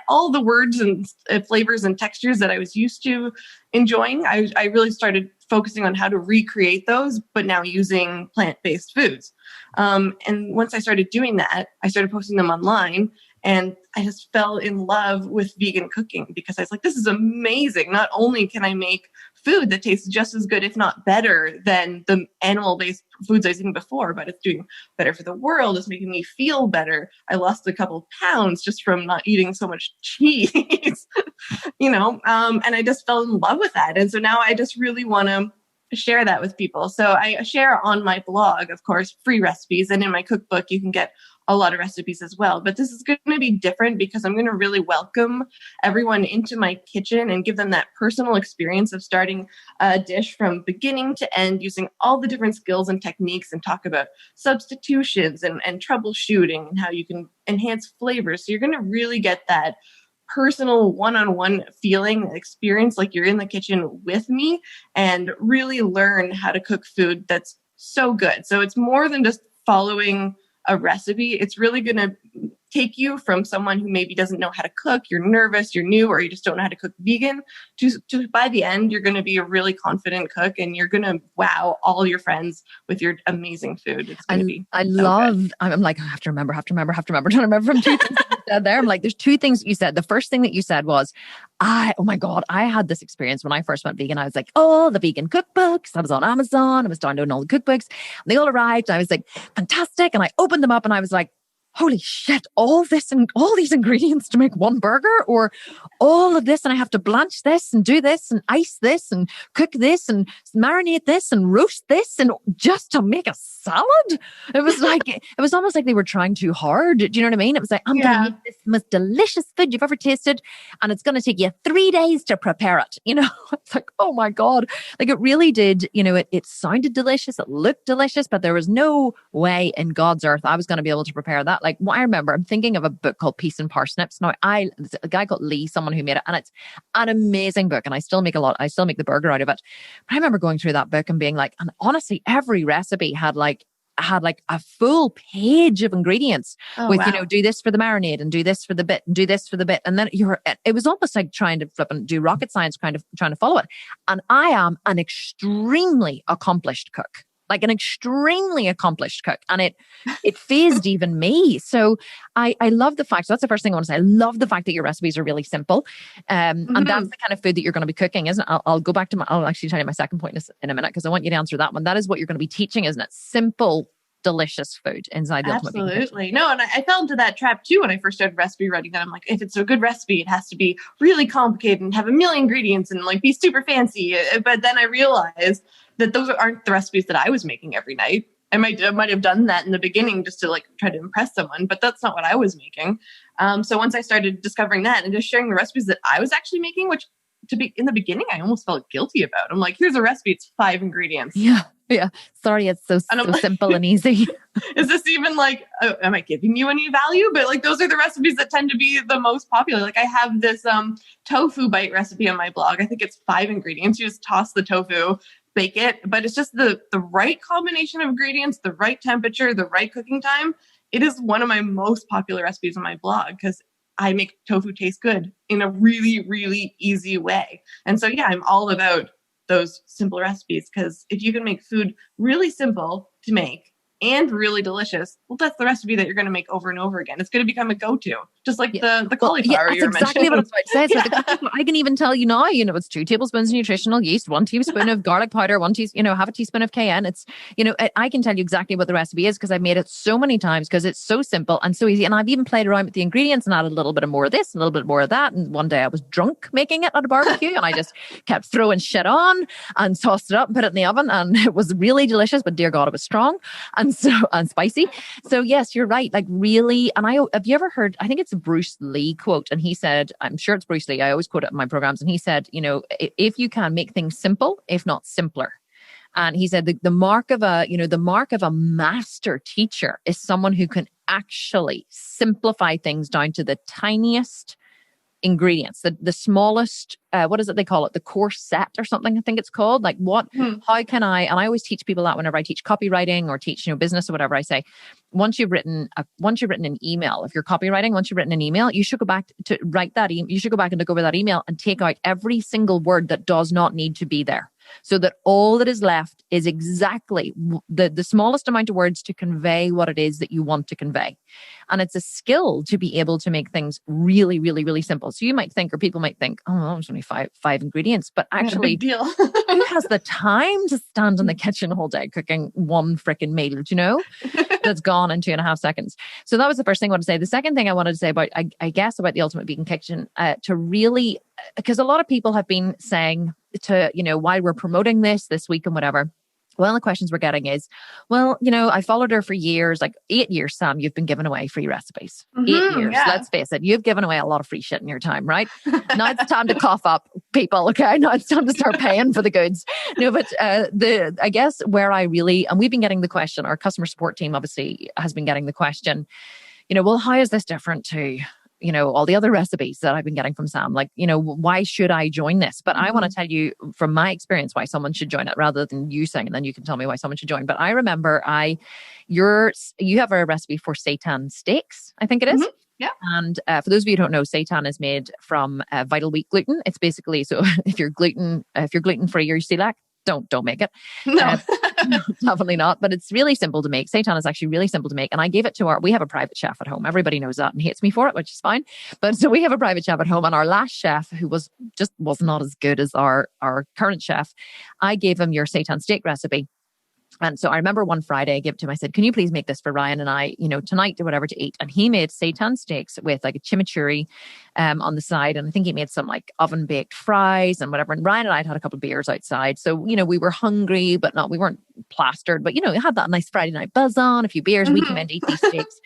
all the words and flavors and textures that I was used to enjoying. I really started focusing on how to recreate those, but now using plant-based foods. And once I started doing that, I started posting them online, and I just fell in love with vegan cooking because I was like, this is amazing. Not only can I make food that tastes just as good, if not better, than the animal-based foods I was eating before, but it's doing better for the world. It's making me feel better. I lost a couple of pounds just from not eating so much cheese, and I just fell in love with that. And so now I just really want to share that with people. So I share on my blog, of course, free recipes. And in my cookbook, you can get a lot of recipes as well. But this is going to be different because I'm going to really welcome everyone into my kitchen and give them that personal experience of starting a dish from beginning to end, using all the different skills and techniques, and talk about substitutions and troubleshooting and how you can enhance flavors. So you're going to really get that personal one-on-one feeling experience, like you're in the kitchen with me, and really learn how to cook food that's so good. So it's more than just following a recipe. It's really going to take you from someone who maybe doesn't know how to cook, you're nervous, you're new, or you just don't know how to cook vegan, to by the end, you're going to be a really confident cook, and you're going to wow all your friends with your amazing food. It's going to be I so love, good. I'm like, I have to remember, trying to remember from two things that you said there. I'm like, there's two things that you said. The first thing that you said was, oh my God, I had this experience when I first went vegan. I was like, oh, the vegan cookbooks. I was on Amazon. I was downloading all the cookbooks. And they all arrived. And I was like, fantastic. And I opened them up and I was like, holy shit, all this and all these ingredients to make one burger, or all of this, and I have to blanch this and do this and ice this and cook this and marinate this and roast this, and just to make a salad. It was like, it was almost like they were trying too hard. Do you know what I mean? It was like, I'm going to make this most delicious food you've ever tasted, and it's going to take you 3 days to prepare it. It's like, oh my God. Like it really did, it sounded delicious. It looked delicious, but there was no way in God's earth I was going to be able to prepare that. Like I remember, I'm thinking of a book called Peas and Parsnips. Now, a guy called Lee, someone who made it, and it's an amazing book. And I still make the burger out of it. But I remember going through that book and being like, and honestly, every recipe had like a full page of ingredients with, wow. Do this for the marinade and do this for the bit and do this for the bit. And then it was almost like trying to flip and do rocket science, kind of trying to follow it. And I am an extremely accomplished cook. Like an extremely accomplished cook. And it fazed even me. So I love the fact, so that's the first thing I want to say. I love the fact that your recipes are really simple. And that's the kind of food that you're going to be cooking, isn't it? I'll go back to I'll actually tell you my second point in a minute, because I want you to answer that one. That is what you're going to be teaching, isn't it? Simple, delicious food inside the Ultimate Vegan Kitchen. Absolutely. No, and I fell into that trap too when I first started recipe writing. That I'm like, if it's a good recipe, it has to be really complicated and have a million ingredients and like be super fancy. But then I realized that those aren't the recipes that I was making every night. I might have done that in the beginning just to like try to impress someone, but that's not what I was making. So once I started discovering that and just sharing the recipes that I was actually making, which in the beginning, I almost felt guilty about. I'm like, here's a recipe. It's 5 ingredients. Yeah. Sorry, it's so simple and easy. Is this even like, am I giving you any value? But like, those are the recipes that tend to be the most popular. Like I have this tofu bite recipe on my blog. I think it's 5 ingredients. You just toss the tofu, bake it, but it's just the right combination of ingredients, the right temperature, the right cooking time. It is one of my most popular recipes on my blog because I make tofu taste good in a really, really easy way. And so, yeah, I'm all about those simple recipes, because if you can make food really simple to make and really delicious, well, that's the recipe that you're going to make over and over again. It's going to become a go-to, just like the cauliflower you were exactly mentioning. what I was about to say. So I can even tell you now, it's 2 tablespoons of nutritional yeast, 1 teaspoon of garlic powder, half a teaspoon of cayenne. It's, I can tell you exactly what the recipe is because I've made it so many times because it's so simple and so easy. And I've even played around with the ingredients and added a little bit of more of this, a little bit more of that. And one day I was drunk making it at a barbecue and I just kept throwing shit on and tossed it up and put it in the oven. And it was really delicious, but dear God, it was strong and spicy. So yes, you're right. Like really, and have you ever heard, I think it's a Bruce Lee quote, and he said, I'm sure it's Bruce Lee, I always quote it in my programs, and he said, if you can make things simple, if not simpler. And he said the mark of a master teacher is someone who can actually simplify things down to the tiniest ingredients, the smallest, what is it they call it? The course set or something, I think it's called. Like how can and I always teach people that whenever I teach copywriting or teach, business or whatever, I say, once you've written an email, if you're copywriting, once you've written an email, you should go back to write that email. You should go back and look over that email and take out every single word that does not need to be there. so that all that is left is exactly the smallest amount of words to convey what it is that you want to convey. And it's a skill to be able to make things really, really, really simple. So you might think, or people might think, oh, well, there's only five ingredients, but actually, big deal. who has the time to stand in the kitchen all day cooking one freaking meal, do you know? That's gone in 2.5 seconds. So that was the first thing I wanted to say. The second thing I wanted to say about, I guess, about the Ultimate Vegan Kitchen, to really, because a lot of people have been saying to, while we're promoting this week and whatever, one of the questions we're getting is, well, I followed her for years, like 8 years, Sam, you've been giving away free recipes. 8 years. Yeah. Let's face it. You've given away a lot of free shit in your time, right? Now it's time to cough up, people. Okay. Now it's time to start paying for the goods. No, but I guess where I really, and we've been getting the question, our customer support team obviously has been getting the question, well, how is this different to, all the other recipes that I've been getting from Sam? Like, why should I join this? But I want to tell you from my experience why someone should join it rather than you saying, and then you can tell me why someone should join. But I remember you have a recipe for seitan steaks, I think it is. Yeah. And for those of you who don't know, seitan is made from vital wheat gluten. It's basically, so if you're gluten free or you celiac, don't make it. No. Definitely not. But it's really simple to make. Seitan is actually really simple to make. And I gave it to we have a private chef at home. Everybody knows that and hates me for it, which is fine. But so we have a private chef at home, and our last chef, who was not as good as our current chef, I gave him your seitan steak recipe. And so I remember one Friday I gave it to him. I said, can you please make this for Ryan and I, tonight or whatever to eat? And he made seitan steaks with like a chimichurri on the side. And I think he made some like oven baked fries and whatever. And Ryan and I had a couple of beers outside. So, we were hungry, but we weren't plastered. But, we had that nice Friday night buzz on, a few beers. We came in to eat these steaks.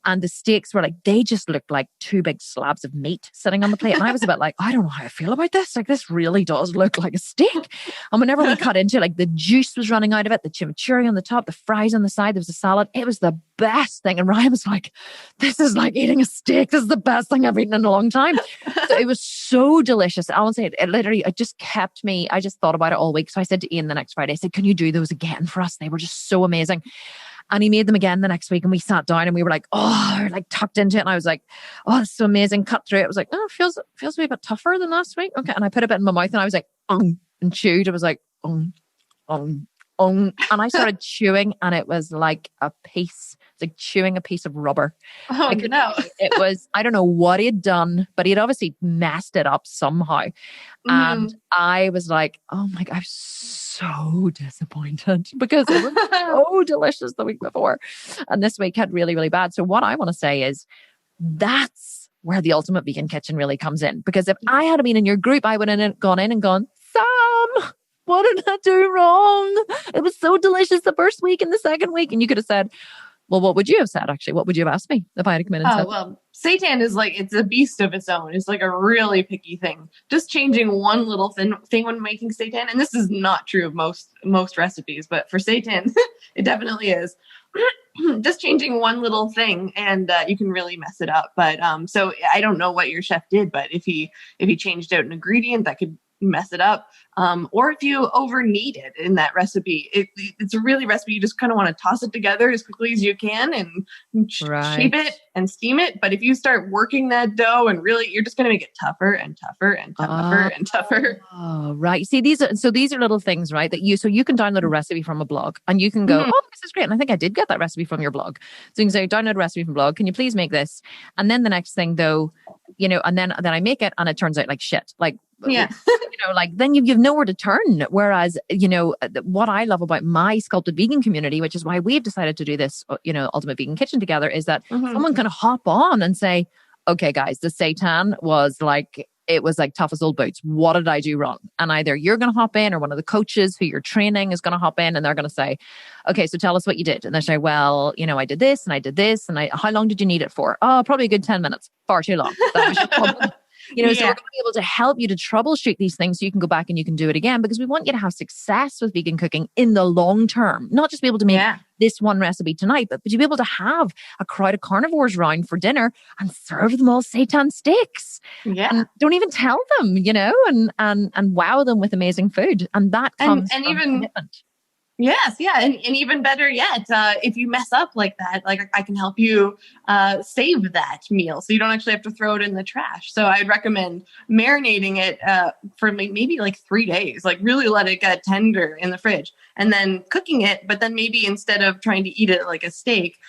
And the steaks were they just looked like two big slabs of meat sitting on the plate. And I was a bit like, I don't know how I feel about this. Like, this really does look like a steak. And whenever we cut into it, the juice was running out of it, the chimichurri on the top, the fries on the side, there was a salad. It was the best thing. And Ryan was like, this is like eating a steak. This is the best thing I've eaten in a long time. So it was so delicious. I won't say it just kept me. I just thought about it all week. So I said to Ian the next Friday, I said, can you do those again for us? They were just so amazing. And he made them again the next week, and we sat down and we were like, tucked into it. And I was like, oh, it's so amazing. Cut through it. I was like, oh, it feels a wee bit tougher than last week. Okay. And I put a bit in my mouth and I was like, and chewed. I was like, and I started chewing, and it was like chewing a piece of rubber. Oh, no. It was, I don't know what he'd done, but he'd obviously messed it up somehow. And I was like, oh my God, I'm so disappointed because it was so delicious the week before. And this week had really, really bad. So what I want to say is that's where the Ultimate Vegan Kitchen really comes in. Because if I had been in your group, I would have gone in and gone, Sam, what did I do wrong? It was so delicious the first week and the second week. And you could have said, well, what would you have said, actually? What would you have asked me if I had come in and said? Well, seitan is it's a beast of its own. It's like a really picky thing. Just changing one little thing when making seitan, and this is not true of most recipes, but for seitan, it definitely is. Just changing one little thing, and you can really mess it up. But so I don't know what your chef did, but if he changed out an ingredient, that could mess it up. Or if you over knead it in that recipe, it's a really recipe. You just kind of want to toss it together as quickly as you can and shape it and steam it. But if you start working that dough and really, you're just going to make it tougher and tougher and tougher and tougher. Oh, right. See, these are little things, right? That you can download a recipe from a blog and you can go, oh, this is great. And I think I did get that recipe from your blog. So you can say, download a recipe from blog. Can you please make this? And then the next thing though, and then I make it and it turns out like shit. Yeah. Then you've nowhere to turn. Whereas, what I love about my sculpted vegan community, which is why we've decided to do this, Ultimate Vegan Kitchen together, is that someone can hop on and say, okay, guys, the seitan was it was tough as old boots. What did I do wrong? And either you're going to hop in or one of the coaches who you're training is going to hop in and they're going to say, okay, so tell us what you did. And they say, well, I did this and I did this. And how long did you need it for? Oh, probably a good 10 minutes. Far too long. That was your problem. So we're going to be able to help you to troubleshoot these things so you can go back and you can do it again, because we want you to have success with vegan cooking in the long term, not just be able to make this one recipe tonight, but to be able to have a crowd of carnivores round for dinner and serve them all seitan steaks. Yeah. And don't even tell them, and wow them with amazing food. And that comes from commitment. Yes, yeah, and even better yet, if you mess up like that, like I can help you save that meal, so you don't actually have to throw it in the trash. So I'd recommend marinating it for maybe like 3 days, like really let it get tender in the fridge, and then cooking it. But then maybe instead of trying to eat it like a steak,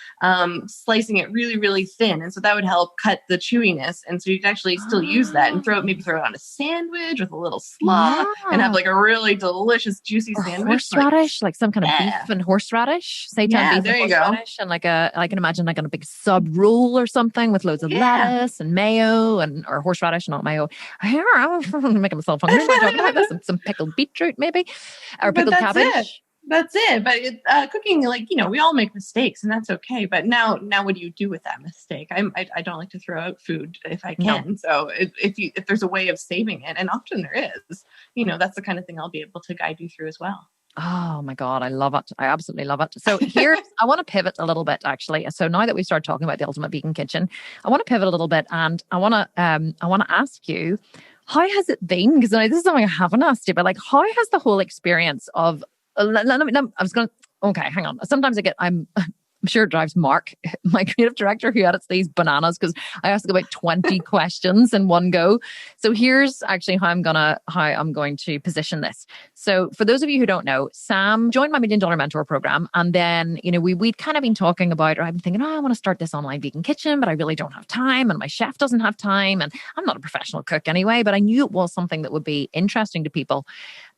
slicing it really, really thin, and so that would help cut the chewiness, and so you can actually still use that and throw it on a sandwich with a little slaw, and have like a really delicious, juicy Or sandwich. horseradish, like some kind of beef and horseradish, seitan beef and horseradish, and I can imagine like on a big sub roll or something with loads of lettuce and mayo or horseradish, not mayo. I'm making myself hungry by talking about this. And some pickled beetroot, maybe, or pickled cabbage. That's it. But cooking, like, we all make mistakes, and that's okay. But now what do you do with that mistake? I don't like to throw out food if I can. No. So if there's a way of saving it, and often there is, that's the kind of thing I'll be able to guide you through as well. Oh my God, I love it. I absolutely love it. So I want to pivot a little bit, actually. So now that we started talking about the Ultimate Vegan Kitchen, I want to pivot a little bit, and I want to ask you, how has it been? Because this is something I haven't asked you, but like, how has the whole experience of okay, hang on. Sometimes I'm sure it drives Mark, my creative director, who edits these bananas, because I ask about 20 questions in one go. So here's actually how I'm going to position this. So for those of you who don't know, Sam joined my $1 Million Mentor program. And then, we'd kind of been talking about, or I've been thinking, I want to start this online vegan kitchen, but I really don't have time. And my chef doesn't have time. And I'm not a professional cook anyway, but I knew it was something that would be interesting to people.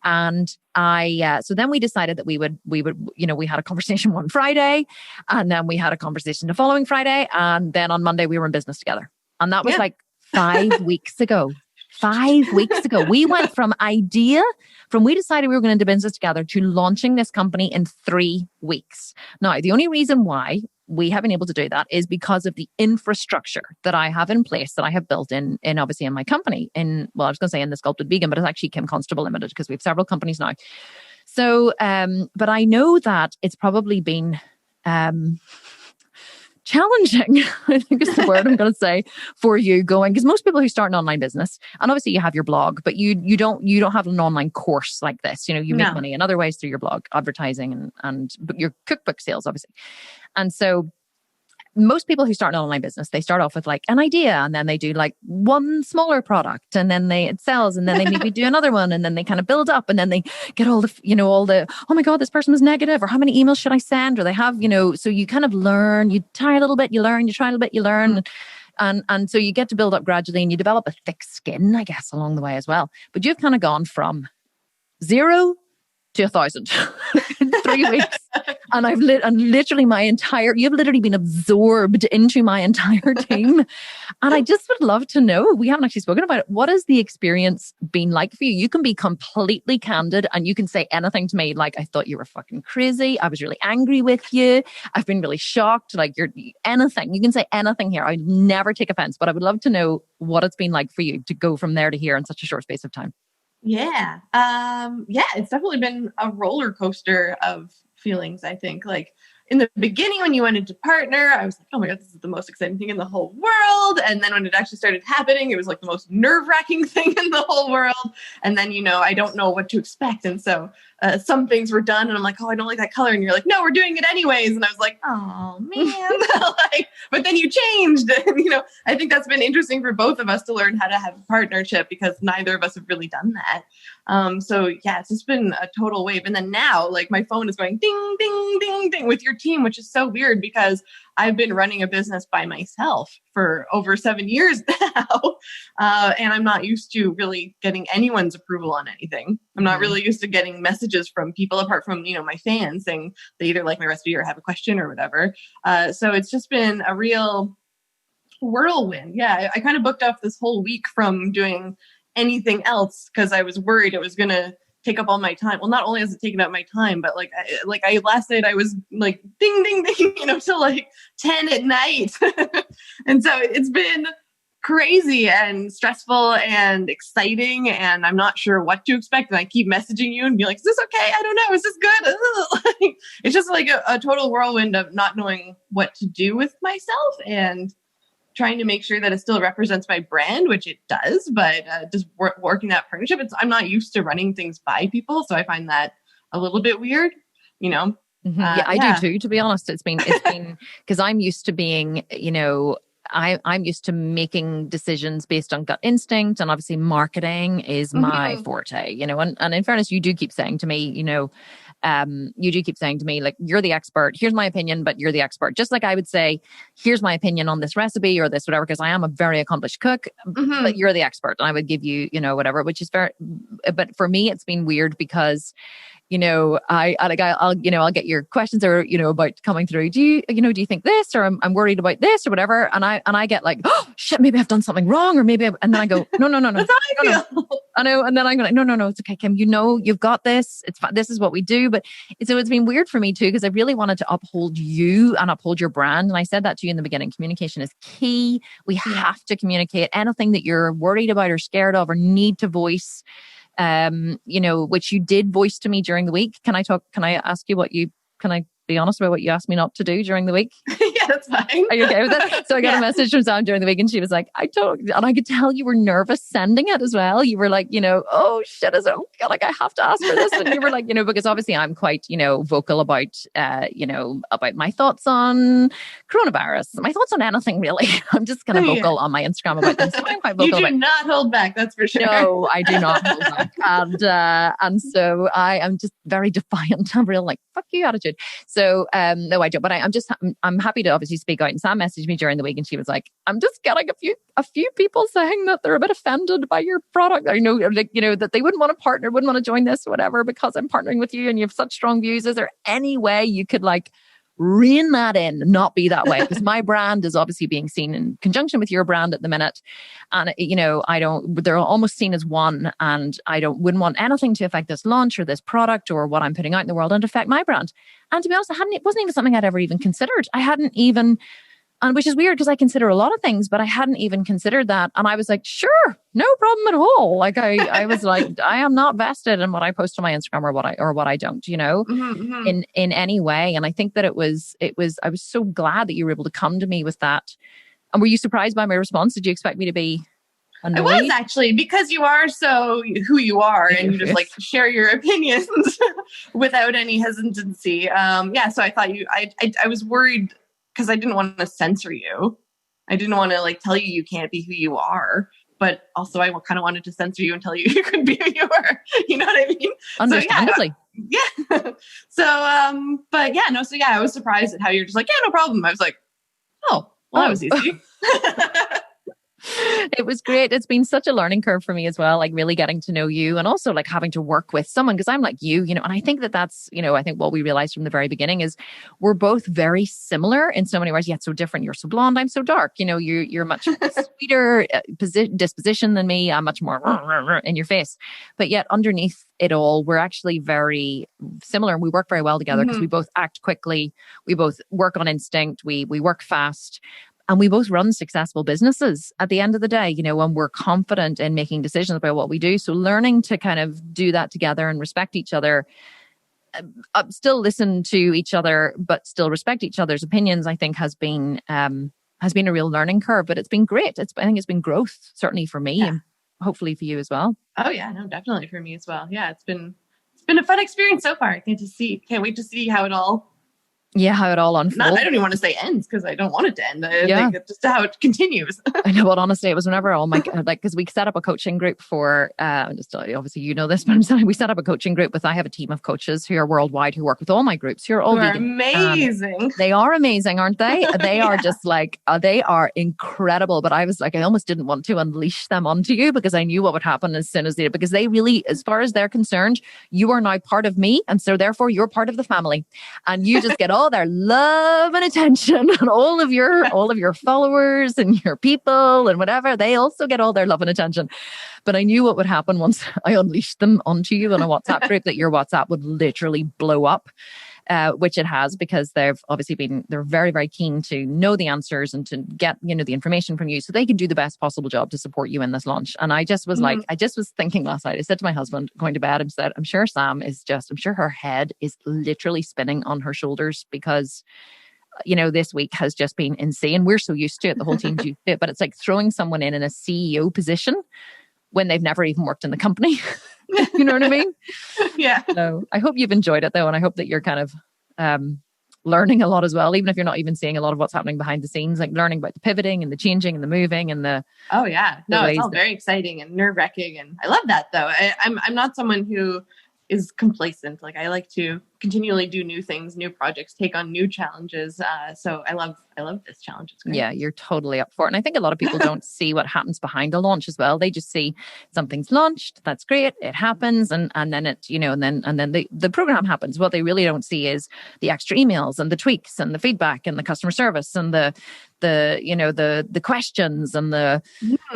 And so then we decided that we would, we had a conversation one Friday, and then we had a conversation the following Friday. And then on Monday we were in business together. And that was like 5 weeks ago. 5 weeks ago, we went from we decided we were going to do business together to launching this company in 3 weeks. Now, the only reason why we have been able to do that is because of the infrastructure that I have in place, that I have built in obviously in my company, I was going to say in the Sculpted Vegan, but it's actually Kim Constable Limited, because we have several companies now. So, but I know that it's probably been challenging, I think is the word I'm going to say, for you going, because most people who start an online business, and obviously you have your blog, but you don't have an online course like this. You make money in other ways through your blog, advertising and your cookbook sales, obviously. And so most people who start an online business, they start off with like an idea, and then they do like one smaller product, and then it sells, and then they maybe do another one, and then they kind of build up, and then they get all the, oh my God, this person was negative, or how many emails should I send? Or they have, so you kind of learn, you try a little bit, you learn, you try a little bit, you learn. And so you get to build up gradually, and you develop a thick skin, I guess, along the way as well. But you've kind of gone from 0 to 1,000 in 3 weeks. And literally you've literally been absorbed into my entire team. And I just would love to know, we haven't actually spoken about it, what has the experience been like for you? You can be completely candid, and you can say anything to me, like, I thought you were fucking crazy. I was really angry with you. I've been really shocked. Like, anything. You can say anything here. I never take offense, but I would love to know what it's been like for you to go from there to here in such a short space of time. Yeah. It's definitely been a roller coaster of feelings, I think. Like, in the beginning, when you wanted to partner, I was like, oh my God, this is the most exciting thing in the whole world. And then when it actually started happening, it was like the most nerve-wracking thing in the whole world. And then, I don't know what to expect. And so some things were done, and I'm like, oh, I don't like that color. And you're like, no, we're doing it anyways. And I was like, oh man. But then you changed. And, I think that's been interesting for both of us to learn how to have a partnership, because neither of us have really done that. So yeah, it's just been a total wave. And then now, like, my phone is going ding, ding, ding, ding with your team, which is so weird, because I've been running a business by myself for over 7 years now. And I'm not used to really getting anyone's approval on anything. I'm not really used to getting messages from people apart from, my fans saying they either like my recipe or have a question or whatever. So it's just been a real whirlwind. Yeah, I kind of booked off this whole week from doing anything else, because I was worried it was going to take up all my time. Well, not only has it taken up my time, but I last night I was like ding, ding, ding, till like 10 at night. And so it's been crazy and stressful and exciting, and I'm not sure what to expect. And I keep messaging you and be like, is this okay? I don't know. Is this good? It's just like a total whirlwind of not knowing what to do with myself, and trying to make sure that it still represents my brand, which it does, but just working that partnership. I'm not used to running things by people, so I find that a little bit weird. you know? Yeah, I do too, to be honest. It's been because I'm used to being, I'm used to making decisions based on gut instinct, and obviously marketing is my forte, and in fairness, you do keep saying to me, like, you're the expert. Here's my opinion, but you're the expert. Just like I would say, here's my opinion on this recipe or this, whatever, because I am a very accomplished cook, but you're the expert. And I would give you, whatever, which is fair. But for me, it's been weird because I'll get your questions or, about coming through. Do you think this, or I'm worried about this or whatever. And I get like, oh shit, maybe I've done something wrong, or maybe, and then I go, no. That's how I feel. I know. And then I'm like, no, it's okay, Kim, you've got this. It's fine. This is what we do. But so it's been weird for me too, because I really wanted to uphold you and uphold your brand. And I said that to you in the beginning. Communication is key. We have to communicate anything that you're worried about or scared of or need to voice. Which you did voice to me during the week. Can I ask you can I be honest about what you asked me not to do during the week? Yeah, that's fine. Are you okay with that? So I got a message from Sam during the week, and she was like, and I could tell you were nervous sending it as well. You were like, oh shit, like I have to ask for this. And you were like, because obviously I'm quite, vocal about, about my thoughts on coronavirus, my thoughts on anything really. I'm just kind of vocal on my Instagram about this. So I'm quite vocal. You do not hold back, that's for sure. No, I do not hold back. And so I am just very defiant. I'm real like, fuck you attitude. So, no, I don't, but I'm happy to obviously speak out. And Sam messaged me during the week and she was like, I'm just getting a few people saying that they're a bit offended by your product. I know, that they wouldn't want to partner, wouldn't want to join this or whatever, because I'm partnering with you and you have such strong views. Is there any way you could rein that in, not be that way? Because my brand is obviously being seen in conjunction with your brand at the minute. And, they're almost seen as one, and wouldn't want anything to affect this launch or this product or what I'm putting out in the world and to affect my brand. And to be honest, it wasn't even something I'd ever even considered. And which is weird because I consider a lot of things, but I hadn't even considered that. And I was like, sure, no problem at all. Like I was like, I am not vested in what I post on my Instagram or what I don't, in any way. And I think that I was so glad that you were able to come to me with that. And were you surprised by my response? Did you expect me to be annoyed? I was actually, because you are so who you are and you just share your opinions without any hesitancy. So I thought I was worried, because I didn't want to censor you. I didn't want to tell you can't be who you are, but also I kind of wanted to censor you and tell you you couldn't be who you are. You know what I mean? Understandably. So, I was surprised at how you're just like, yeah, no problem. I was like, oh, well, that was easy. It was great. It's been such a learning curve for me as well, really getting to know you, and also having to work with someone, because I'm like you, and I think that's, I think what we realized from the very beginning is we're both very similar in so many ways, yet so different. You're so blonde, I'm so dark. You're much sweeter disposition than me. I'm much more in your face. But yet underneath it all, we're actually very similar, and we work very well together because we both act quickly. We both work on instinct. We work fast. And we both run successful businesses at the end of the day, when we're confident in making decisions about what we do. So learning to kind of do that together and respect each other, still listen to each other, but still respect each other's opinions, I think has been a real learning curve. But it's been great. I think it's been growth, certainly for me, and hopefully for you as well. Oh yeah, no, definitely for me as well. Yeah, it's been a fun experience so far. Can't wait to see how it all unfolds. I don't even want to say ends, because I don't want it to end. I think it's just how it continues. I know, but honestly, it was whenever, oh my God, because we set up a coaching group for, obviously you know this, but I'm saying we set up a coaching group I have a team of coaches who are worldwide, who work with all my groups, who are all vegan. Amazing. They are amazing, aren't they? They are just they are incredible. But I was like, I almost didn't want to unleash them onto you, because I knew what would happen as soon as they did, because they really, as far as they're concerned, you are now part of me. And so therefore you're part of the family, and you just get all their love and attention, and all of your followers and your people and whatever, they also get all their love and attention. But I knew what would happen once I unleashed them onto you in a WhatsApp group, that your WhatsApp would literally blow up, which it has, because they're very, very keen to know the answers and to get, the information from you, so they can do the best possible job to support you in this launch. And I just was I just was thinking last night, I said to my husband going to bed, I said, I'm sure her head is literally spinning on her shoulders, because this week has just been insane. We're so used to it. The whole team's used to it, but it's like throwing someone in a CEO position when they've never even worked in the company. You know what I mean? Yeah. So I hope you've enjoyed it though. And I hope that you're kind of learning a lot as well, even if you're not even seeing a lot of what's happening behind the scenes, like learning about the pivoting and the changing and the moving and the... Oh yeah. No, it's all very exciting and nerve wracking. And I love that though. I'm not someone who is complacent. Like I like to continually do new things, new projects, take on new challenges. So I love this challenge. It's great. Yeah, you're totally up for it. And I think a lot of people don't see what happens behind a launch as well. They just see something's launched. That's great. It happens. And then it, you know, and then the program happens. What they really don't see is the extra emails and the tweaks and the feedback and the customer service and the you know, the questions and the,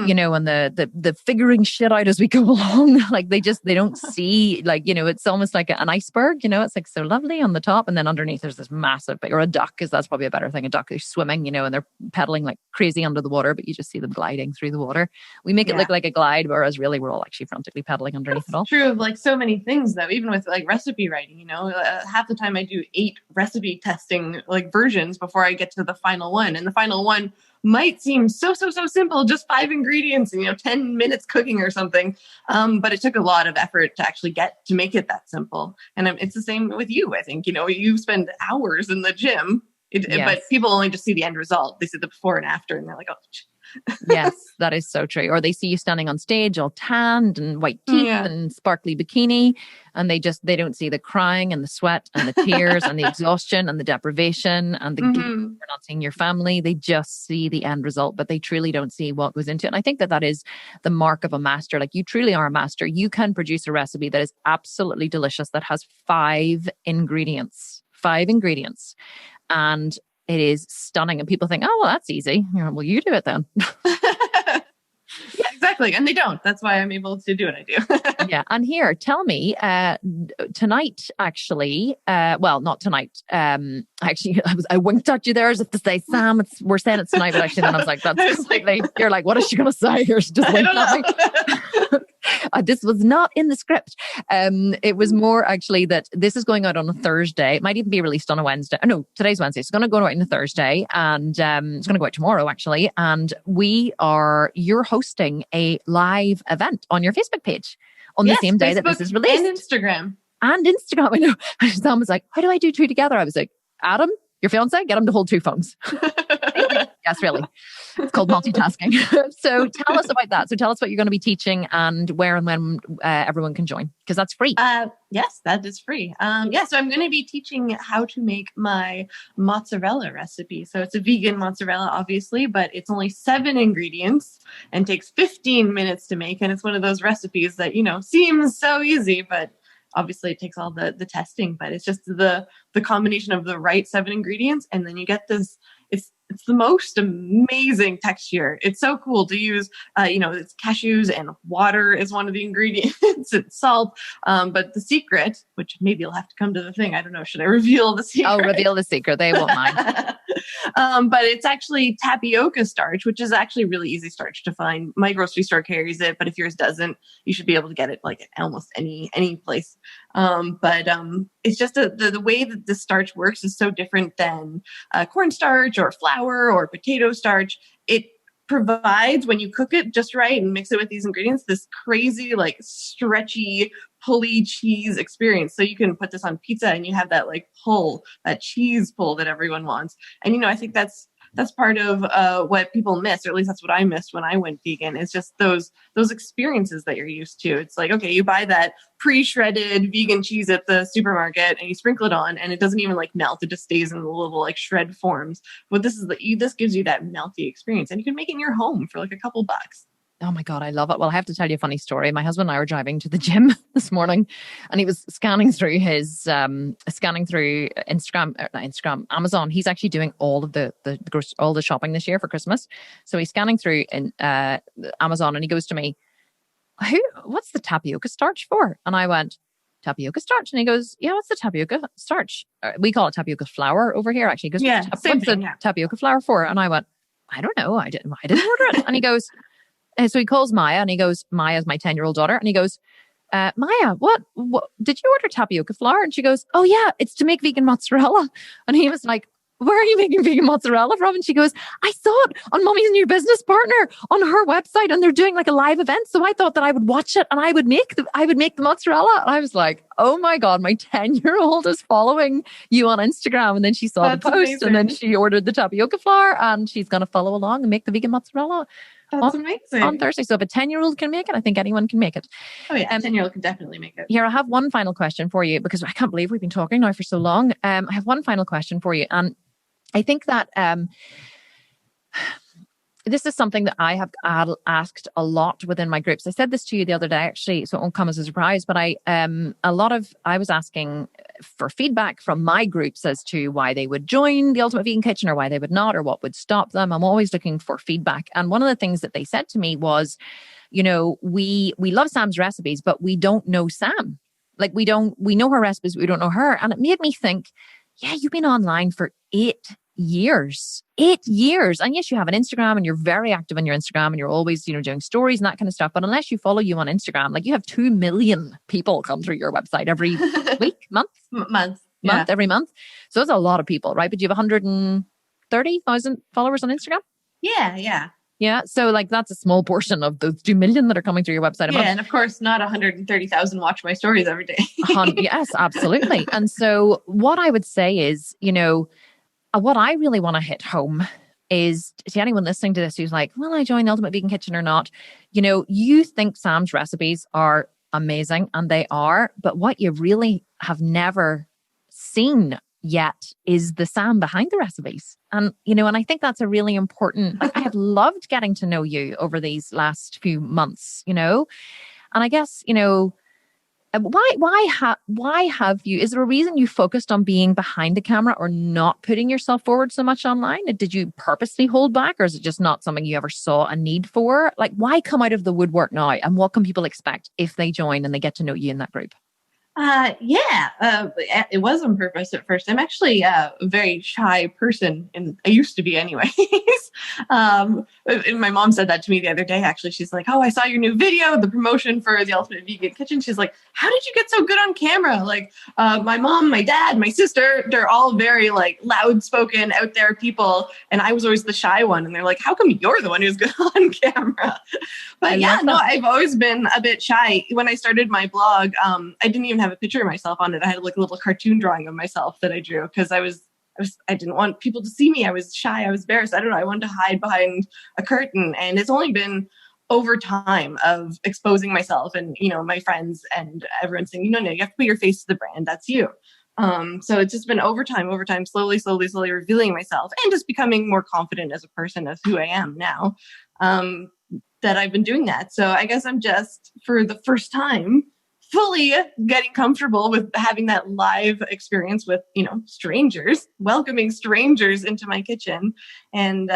you know, and the figuring shit out as we go along. Like they don't see, like, you know, it's almost like an iceberg, you know, it's like so lovely on the top. And then underneath there's this massive, or a duck, because that's probably a better thing. A duck is swimming, you know, and they're pedaling like crazy under the water, but you just see them gliding through the water. We make it look like a glide, whereas really we're all actually frantically pedaling underneath it all. True of like so many things though, even with like recipe writing, you know, half the time I do 8 recipe testing like versions before I get to the final one. And the final one might seem so simple, just 5 ingredients and, you know, 10 minutes cooking or something. But it took a lot of effort to actually get to make it that simple. And it's the same with you. I think, you know, you spend hours in the gym, but people only just see the end result. They see the before and after and they're like, oh, yes, that is so true. Or they see you standing on stage all tanned and white teeth and sparkly bikini, and they don't see the crying and the sweat and the tears and the exhaustion and the deprivation and the guilt for not seeing your family. They just see the end result, but they truly don't see what goes into it. And I think that is the mark of a master. Like you truly are a master. You can produce a recipe that is absolutely delicious, that has 5 ingredients. And it is stunning. And people think, oh, well, that's easy. You know, well, you do it then. Yeah, exactly. And they don't. That's why I'm able to do what I do. Yeah. And here, tell me, tonight, actually, well, not tonight. Actually, I winked at you there as if to say, Sam, we're saying it's tonight. But actually, then I was like, that's completely, you're like, what is she going to say here? She just winked at me. This was not in the script. It was more actually that this is going out on a Thursday. It might even be released on a Wednesday. Oh, no, today's Wednesday. It's going to go out on a Thursday, and it's going to go out tomorrow, actually. And you're hosting a live event on your Facebook page on the same day that this is released. And Instagram. I know. And Sam was like, how do I do 2 together? I was like, Adam, your fiance, get him to hold 2 phones. Really? Yes, really. It's called multitasking. So tell us about that. So tell us what you're going to be teaching and where and when everyone can join, because that's free. Yes, that is free. So I'm going to be teaching how to make my mozzarella recipe. So it's a vegan mozzarella, obviously, but it's only 7 ingredients and takes 15 minutes to make. And it's one of those recipes that, you know, seems so easy, but obviously it takes all the testing, but it's just the combination of the right 7 ingredients. And then you get this, it's the most amazing texture. It's so cool to use, it's cashews and water is one of the ingredients and salt. But the secret, which maybe you'll have to come to the thing. I don't know. Should I reveal the secret? Oh, reveal the secret. They won't mind. But it's actually tapioca starch, which is actually really easy starch to find. My grocery store carries it, but if yours doesn't, you should be able to get it like at almost any place. But it's just the way that the starch works is so different than cornstarch or flour or potato starch. It provides, when you cook it just right and mix it with these ingredients, this crazy, like stretchy, pulley cheese experience. So you can put this on pizza and you have that like pull, that cheese pull that everyone wants. And, you know, I think that's part of what people miss, or at least that's what I missed when I went vegan. It's just those experiences that you're used to. It's like, okay, you buy that pre-shredded vegan cheese at the supermarket and you sprinkle it on and it doesn't even like melt. It just stays in the little like shred forms. But this gives you that melty experience, and you can make it in your home for like a couple bucks. Oh my God, I love it. Well, I have to tell you a funny story. My husband and I were driving to the gym this morning, and he was scanning through Amazon. He's actually doing all of all the shopping this year for Christmas. So he's scanning through Amazon, and he goes to me, what's the tapioca starch for? And I went, tapioca starch? And he goes, yeah, what's the tapioca starch? We call it tapioca flour over here, actually. He goes, yeah, what's the tapioca flour for? And I went, I don't know. I didn't order it. And he goes, so he calls Maya, and he goes, Maya's my 10-year-old daughter. And he goes, Maya, what did you order tapioca flour? And she goes, oh yeah, it's to make vegan mozzarella. And he was like, where are you making vegan mozzarella from? And she goes, I saw it on Mummy's New Business Partner on her website, and they're doing like a live event. So I thought that I would watch it and I would make the mozzarella. And I was like, oh my God, my 10-year-old is following you on Instagram. And then she saw the post amazing. And then she ordered the tapioca flour, and she's going to follow along and make the vegan mozzarella. That's amazing. On Thursday. So if a 10-year-old can make it, I think anyone can make it. Oh yeah, a 10-year-old can definitely make it. Here, I have one final question for you, because I can't believe we've been talking now for so long. I have one final question for you. And I think that this is something that I have asked a lot within my groups. I said this to you the other day, actually, so it won't come as a surprise, but I was asking for feedback from my groups as to why they would join the Ultimate Vegan Kitchen or why they would not, or what would stop them. I'm always looking for feedback. And one of the things that they said to me was, you know, we love Sam's recipes, but we don't know Sam. Like we know her recipes, but we don't know her. And it made me think, yeah, you've been online for 8 years. 8 years. And yes, you have an Instagram and you're very active on your Instagram and you're always, you know, doing stories and that kind of stuff. But unless you follow you on Instagram, like you have 2 million people come through your website every week, every month. So that's a lot of people, right? But you have 130,000 followers on Instagram? Yeah. Yeah. So like that's a small portion of those 2 million that are coming through your website. Yeah. And of course, not 130,000 watch my stories every day. Yes, absolutely. And so what I would say is, you know, what I really want to hit home is to anyone listening to this who's like, well, I joined the Ultimate Vegan Kitchen or not. You know, you think Sam's recipes are amazing, and they are, but what you really have never seen yet is the Sam behind the recipes. And, you know, and I think that's a really important, like, I have loved getting to know you over these last few months, you know, and I guess, you know, why have you, is there a reason you focused on being behind the camera or not putting yourself forward so much online? Did you purposely hold back, or is it just not something you ever saw a need for? Like, why come out of the woodwork now? And what can people expect if they join and they get to know you in that group? It was on purpose at first. I'm actually a very shy person, and I used to be anyways. And my mom said that to me the other day, actually. She's like, oh, I saw your new video, the promotion for the Ultimate Vegan Kitchen. She's like, how did you get so good on camera? Like, my mom, my dad, my sister, they're all very like loud spoken, out there people. And I was always the shy one. And they're like, how come you're the one who's good on camera? But I've always been a bit shy. When I started my blog, I didn't even have a picture of myself on it. I had like a little cartoon drawing of myself that I drew because I didn't want people to see me. I was shy. I was embarrassed. I don't know. I wanted to hide behind a curtain. And it's only been over time of exposing myself and, you know, my friends and everyone saying, no, you have to put your face to the brand. That's you. So it's just been over time, slowly revealing myself and just becoming more confident as a person of who I am now, that I've been doing that. So I guess I'm just, for the first time, fully getting comfortable with having that live experience with, you know, strangers, welcoming strangers into my kitchen and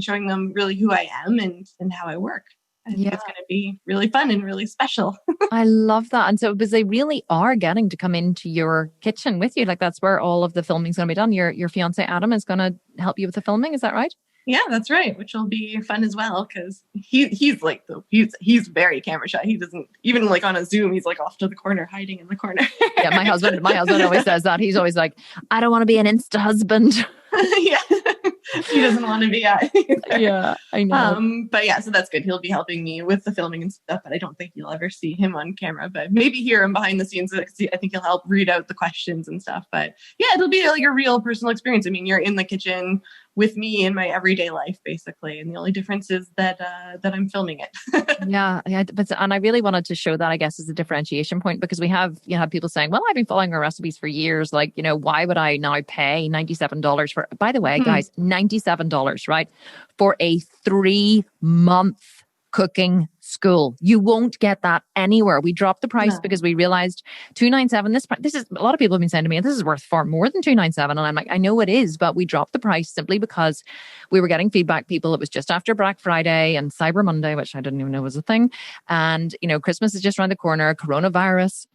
showing them really who I am and how I work. I think it's going to be really fun and really special. I love that. And so, because they really are getting to come into your kitchen with you, like that's where all of the filming is going to be done. Your fiance Adam is going to help you with the filming. Is that right? Yeah, that's right. Which will be fun as well because he's like he's very camera shy. He doesn't even like on a Zoom. He's like off to the corner, hiding in the corner. Yeah, my husband always says that. He's always like, I don't want to be an Insta husband. Yeah, he doesn't want to be. Yeah, I know. But yeah, so that's good. He'll be helping me with the filming and stuff. But I don't think you'll ever see him on camera. But maybe hear him behind the scenes. I think he'll help read out the questions and stuff. But yeah, it'll be like a real personal experience. I mean, you're in the kitchen with me in my everyday life, basically. And the only difference is that I'm filming it. Yeah. But I really wanted to show that, I guess, as a differentiation point, because we have, you have people saying, well, I've been following our recipes for years. Like, you know, why would I now pay $97 for, by the way, guys, $97, right? For a 3-month cooking school. You won't get that anywhere. We dropped the price because we realized $297. This is, a lot of people have been saying to me, this is worth far more than $297. And I'm like, I know it is, but we dropped the price simply because we were getting feedback. People, it was just after Black Friday and Cyber Monday, which I didn't even know was a thing. And, you know, Christmas is just around the corner, coronavirus.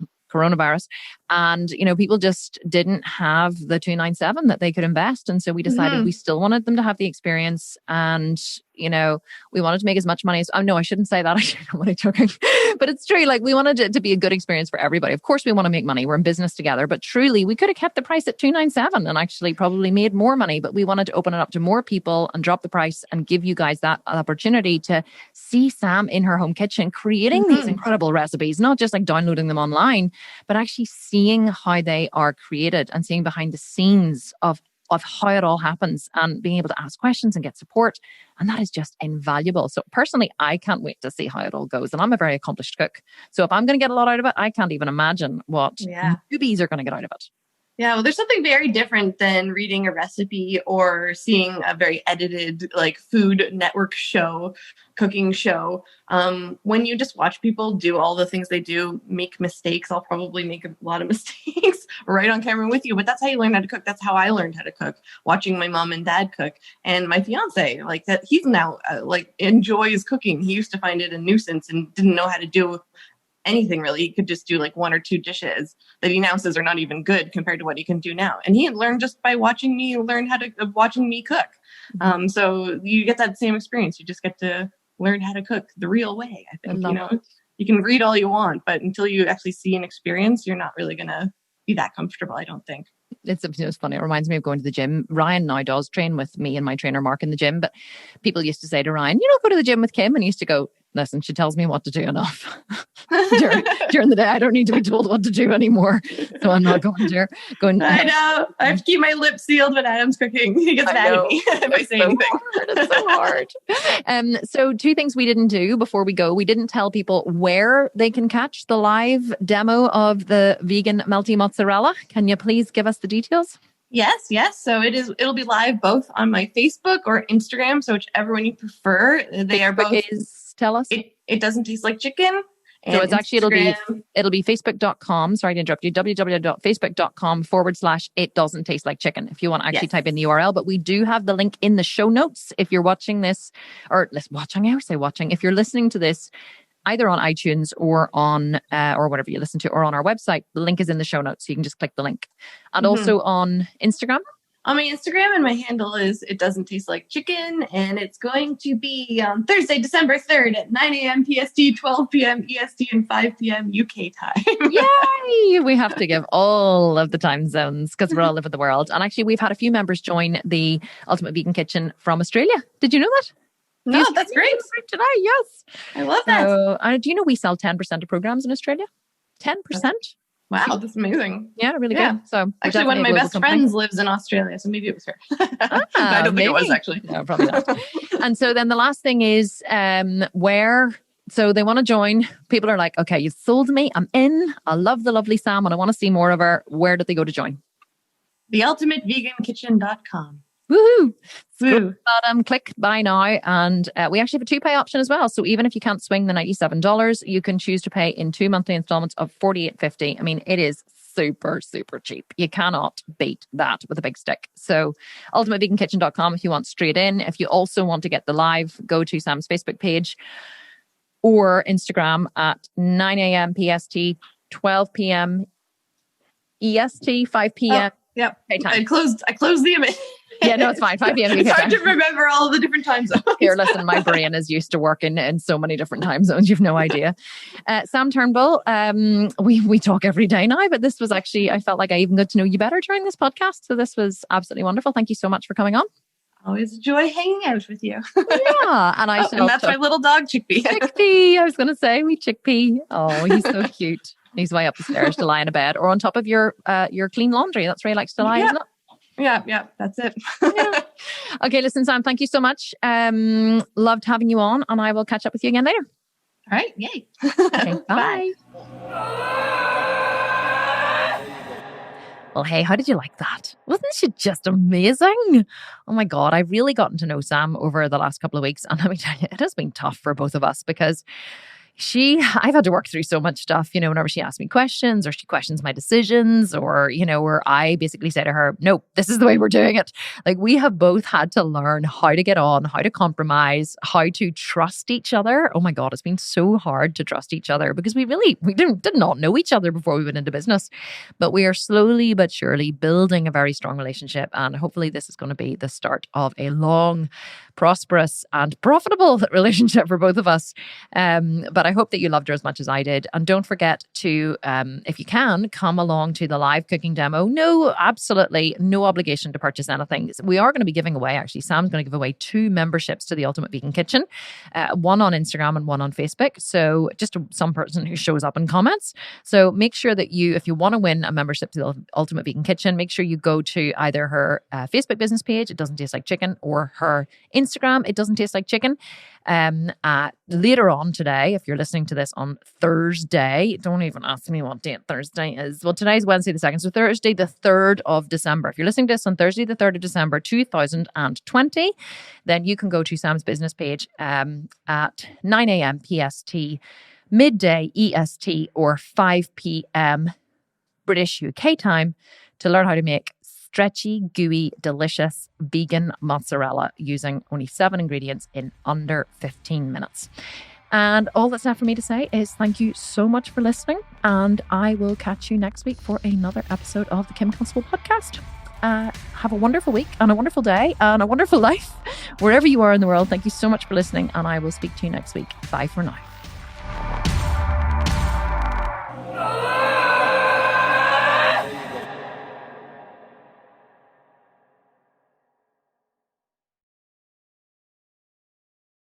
And, people just didn't have the 297 that they could invest. And so we decided we still wanted them to have the experience. And, we wanted to make as much money as, no, I shouldn't say that. I shouldn't want to joking. But it's true. Like, we wanted it to be a good experience for everybody. Of course, we want to make money. We're in business together. But truly, we could have kept the price at 297 and actually probably made more money. But we wanted to open it up to more people and drop the price and give you guys that opportunity to see Sam in her home kitchen creating these incredible recipes, not just like downloading them online, but actually seeing how they are created and seeing behind the scenes of how it all happens and being able to ask questions and get support. And that is just invaluable. So personally, I can't wait to see how it all goes. And I'm a very accomplished cook. So if I'm going to get a lot out of it, I can't even imagine what newbies are going to get out of it. Yeah, well, there's something very different than reading a recipe or seeing a very edited like Food Network show, cooking show. When you just watch people do all the things they do, make mistakes, I'll probably make a lot of mistakes right on camera with you. But that's how you learn how to cook. That's how I learned how to cook, watching my mom and dad cook. And my fiance, like that, he's now enjoys cooking. He used to find it a nuisance and didn't know how to do anything really. He could just do like 1 or 2 dishes that he now says are not even good compared to what he can do now. And he had learned just by watching me cook. So you get that same experience. You just get to learn how to cook the real way. I think, you can read all you want, but until you actually see an experience, you're not really going to be that comfortable, I don't think. It's funny. It reminds me of going to the gym. Ryan now does train with me and my trainer Mark in the gym, but people used to say to Ryan, go to the gym with Kim, and he used to go, listen, she tells me what to do enough. during the day, I don't need to be told what to do anymore. So I'm not going to. I know. I have to keep my lips sealed when Adam's cooking. He gets mad at me if I say anything. It's so hard. So 2 things we didn't do before we go. We didn't tell people where they can catch the live demo of the vegan melty mozzarella. Can you please give us the details? Yes. So it'll be live both on my Facebook or Instagram. So whichever one you prefer. They are both. Tell us. It doesn't taste like chicken. So it's actually, it'll be facebook.com. Sorry to interrupt you. www.facebook.com/it doesn't taste like chicken. If you want to actually type in the URL, but we do have the link in the show notes. If you're watching this I always say watching. If you're listening to this either on iTunes or on, or whatever you listen to, or on our website, the link is in the show notes. So you can just click the link. And also on Instagram. On my Instagram, and my handle is It Doesn't Taste Like Chicken, and it's going to be on Thursday, December 3rd at 9 a.m. PST, 12 p.m. EST, and 5 p.m. UK time. Yay! We have to give all of the time zones because we're all over the world. And actually, we've had a few members join the Ultimate Vegan Kitchen from Australia. Did you know that? No, that's great. Today, yes. I love that. So, do you know we sell 10% of programs in Australia? 10%? Wow, that's amazing. Yeah, really good. So actually, one of my best friends lives in Australia, so maybe it was her. I don't think it was actually. No, probably not. And so then the last thing is where. So they want to join. People are like, okay, you've sold me. I'm in. I love the lovely Sam and I want to see more of her. Where did they go to join? TheUltimateVeganKitchen.com. Woohoo! Click buy now. And we actually have a 2-pay option as well. So even if you can't swing the $97, you can choose to pay in 2 monthly installments of $48.50. I mean, it is super, super cheap. You cannot beat that with a big stick. So ultimatevegankitchen.com if you want straight in. If you also want to get the live, go to Sam's Facebook page or Instagram at 9 a.m. PST, 12 p.m. EST, 5 p.m. Yep. I closed the image. Yeah, no, it's fine. 5 p.m. It's hard to remember all the different time zones. Here, listen, my brain is used to working in so many different time zones. You've no idea. Sam Turnbull, we talk every day now, but this was actually, I felt like I even got to know you better during this podcast. So this was absolutely wonderful. Thank you so much for coming on. Always a joy hanging out with you. Yeah. And and that's my little dog, Chickpea. Chickpea. I was going to say, wee Chickpea. Oh, he's so cute. He's way up the stairs to lie in a bed or on top of your clean laundry. That's where he likes to lie, isn't it? Yeah, that's it. Yeah. Okay, listen, Sam, thank you so much. Loved having you on, and I will catch up with you again later. All right, yay. Okay, bye. Well, hey, how did you like that? Wasn't she just amazing? Oh my God, I've really gotten to know Sam over the last couple of weeks, and let me tell you, it has been tough for both of us because I've had to work through so much stuff, whenever she asks me questions or she questions my decisions or, where I basically say to her, no, this is the way we're doing it. Like, we have both had to learn how to get on, how to compromise, how to trust each other. Oh my God, it's been so hard to trust each other because we did not know each other before we went into business. But we are slowly but surely building a very strong relationship. And hopefully this is going to be the start of a long, prosperous and profitable relationship for both of us. But I hope that you loved her as much as I did. And don't forget to, if you can, come along to the live cooking demo. No, absolutely no obligation to purchase anything. We are going to be giving away, actually, Sam's going to give away 2 memberships to the Ultimate Vegan Kitchen, one on Instagram and one on Facebook. So just some person who shows up and comments. So make sure that if you want to win a membership to the Ultimate Vegan Kitchen, make sure you go to either her Facebook business page, It Doesn't Taste Like Chicken, or her Instagram, It Doesn't Taste Like Chicken. Later on today, if you're listening to this on Thursday, don't even ask me what date Thursday is. Well, today's Wednesday the 2nd, so Thursday the 3rd of December. If you're listening to this on Thursday the 3rd of December 2020, then you can go to Sam's business page at 9 a.m. PST, midday EST, or 5 p.m. British UK time to learn how to make stretchy, gooey, delicious vegan mozzarella using only 7 ingredients in under 15 minutes. And all that's left for me to say is thank you so much for listening. And I will catch you next week for another episode of the Kim Constable Podcast. Have a wonderful week and a wonderful day and a wonderful life wherever you are in the world. Thank you so much for listening. And I will speak to you next week. Bye for now.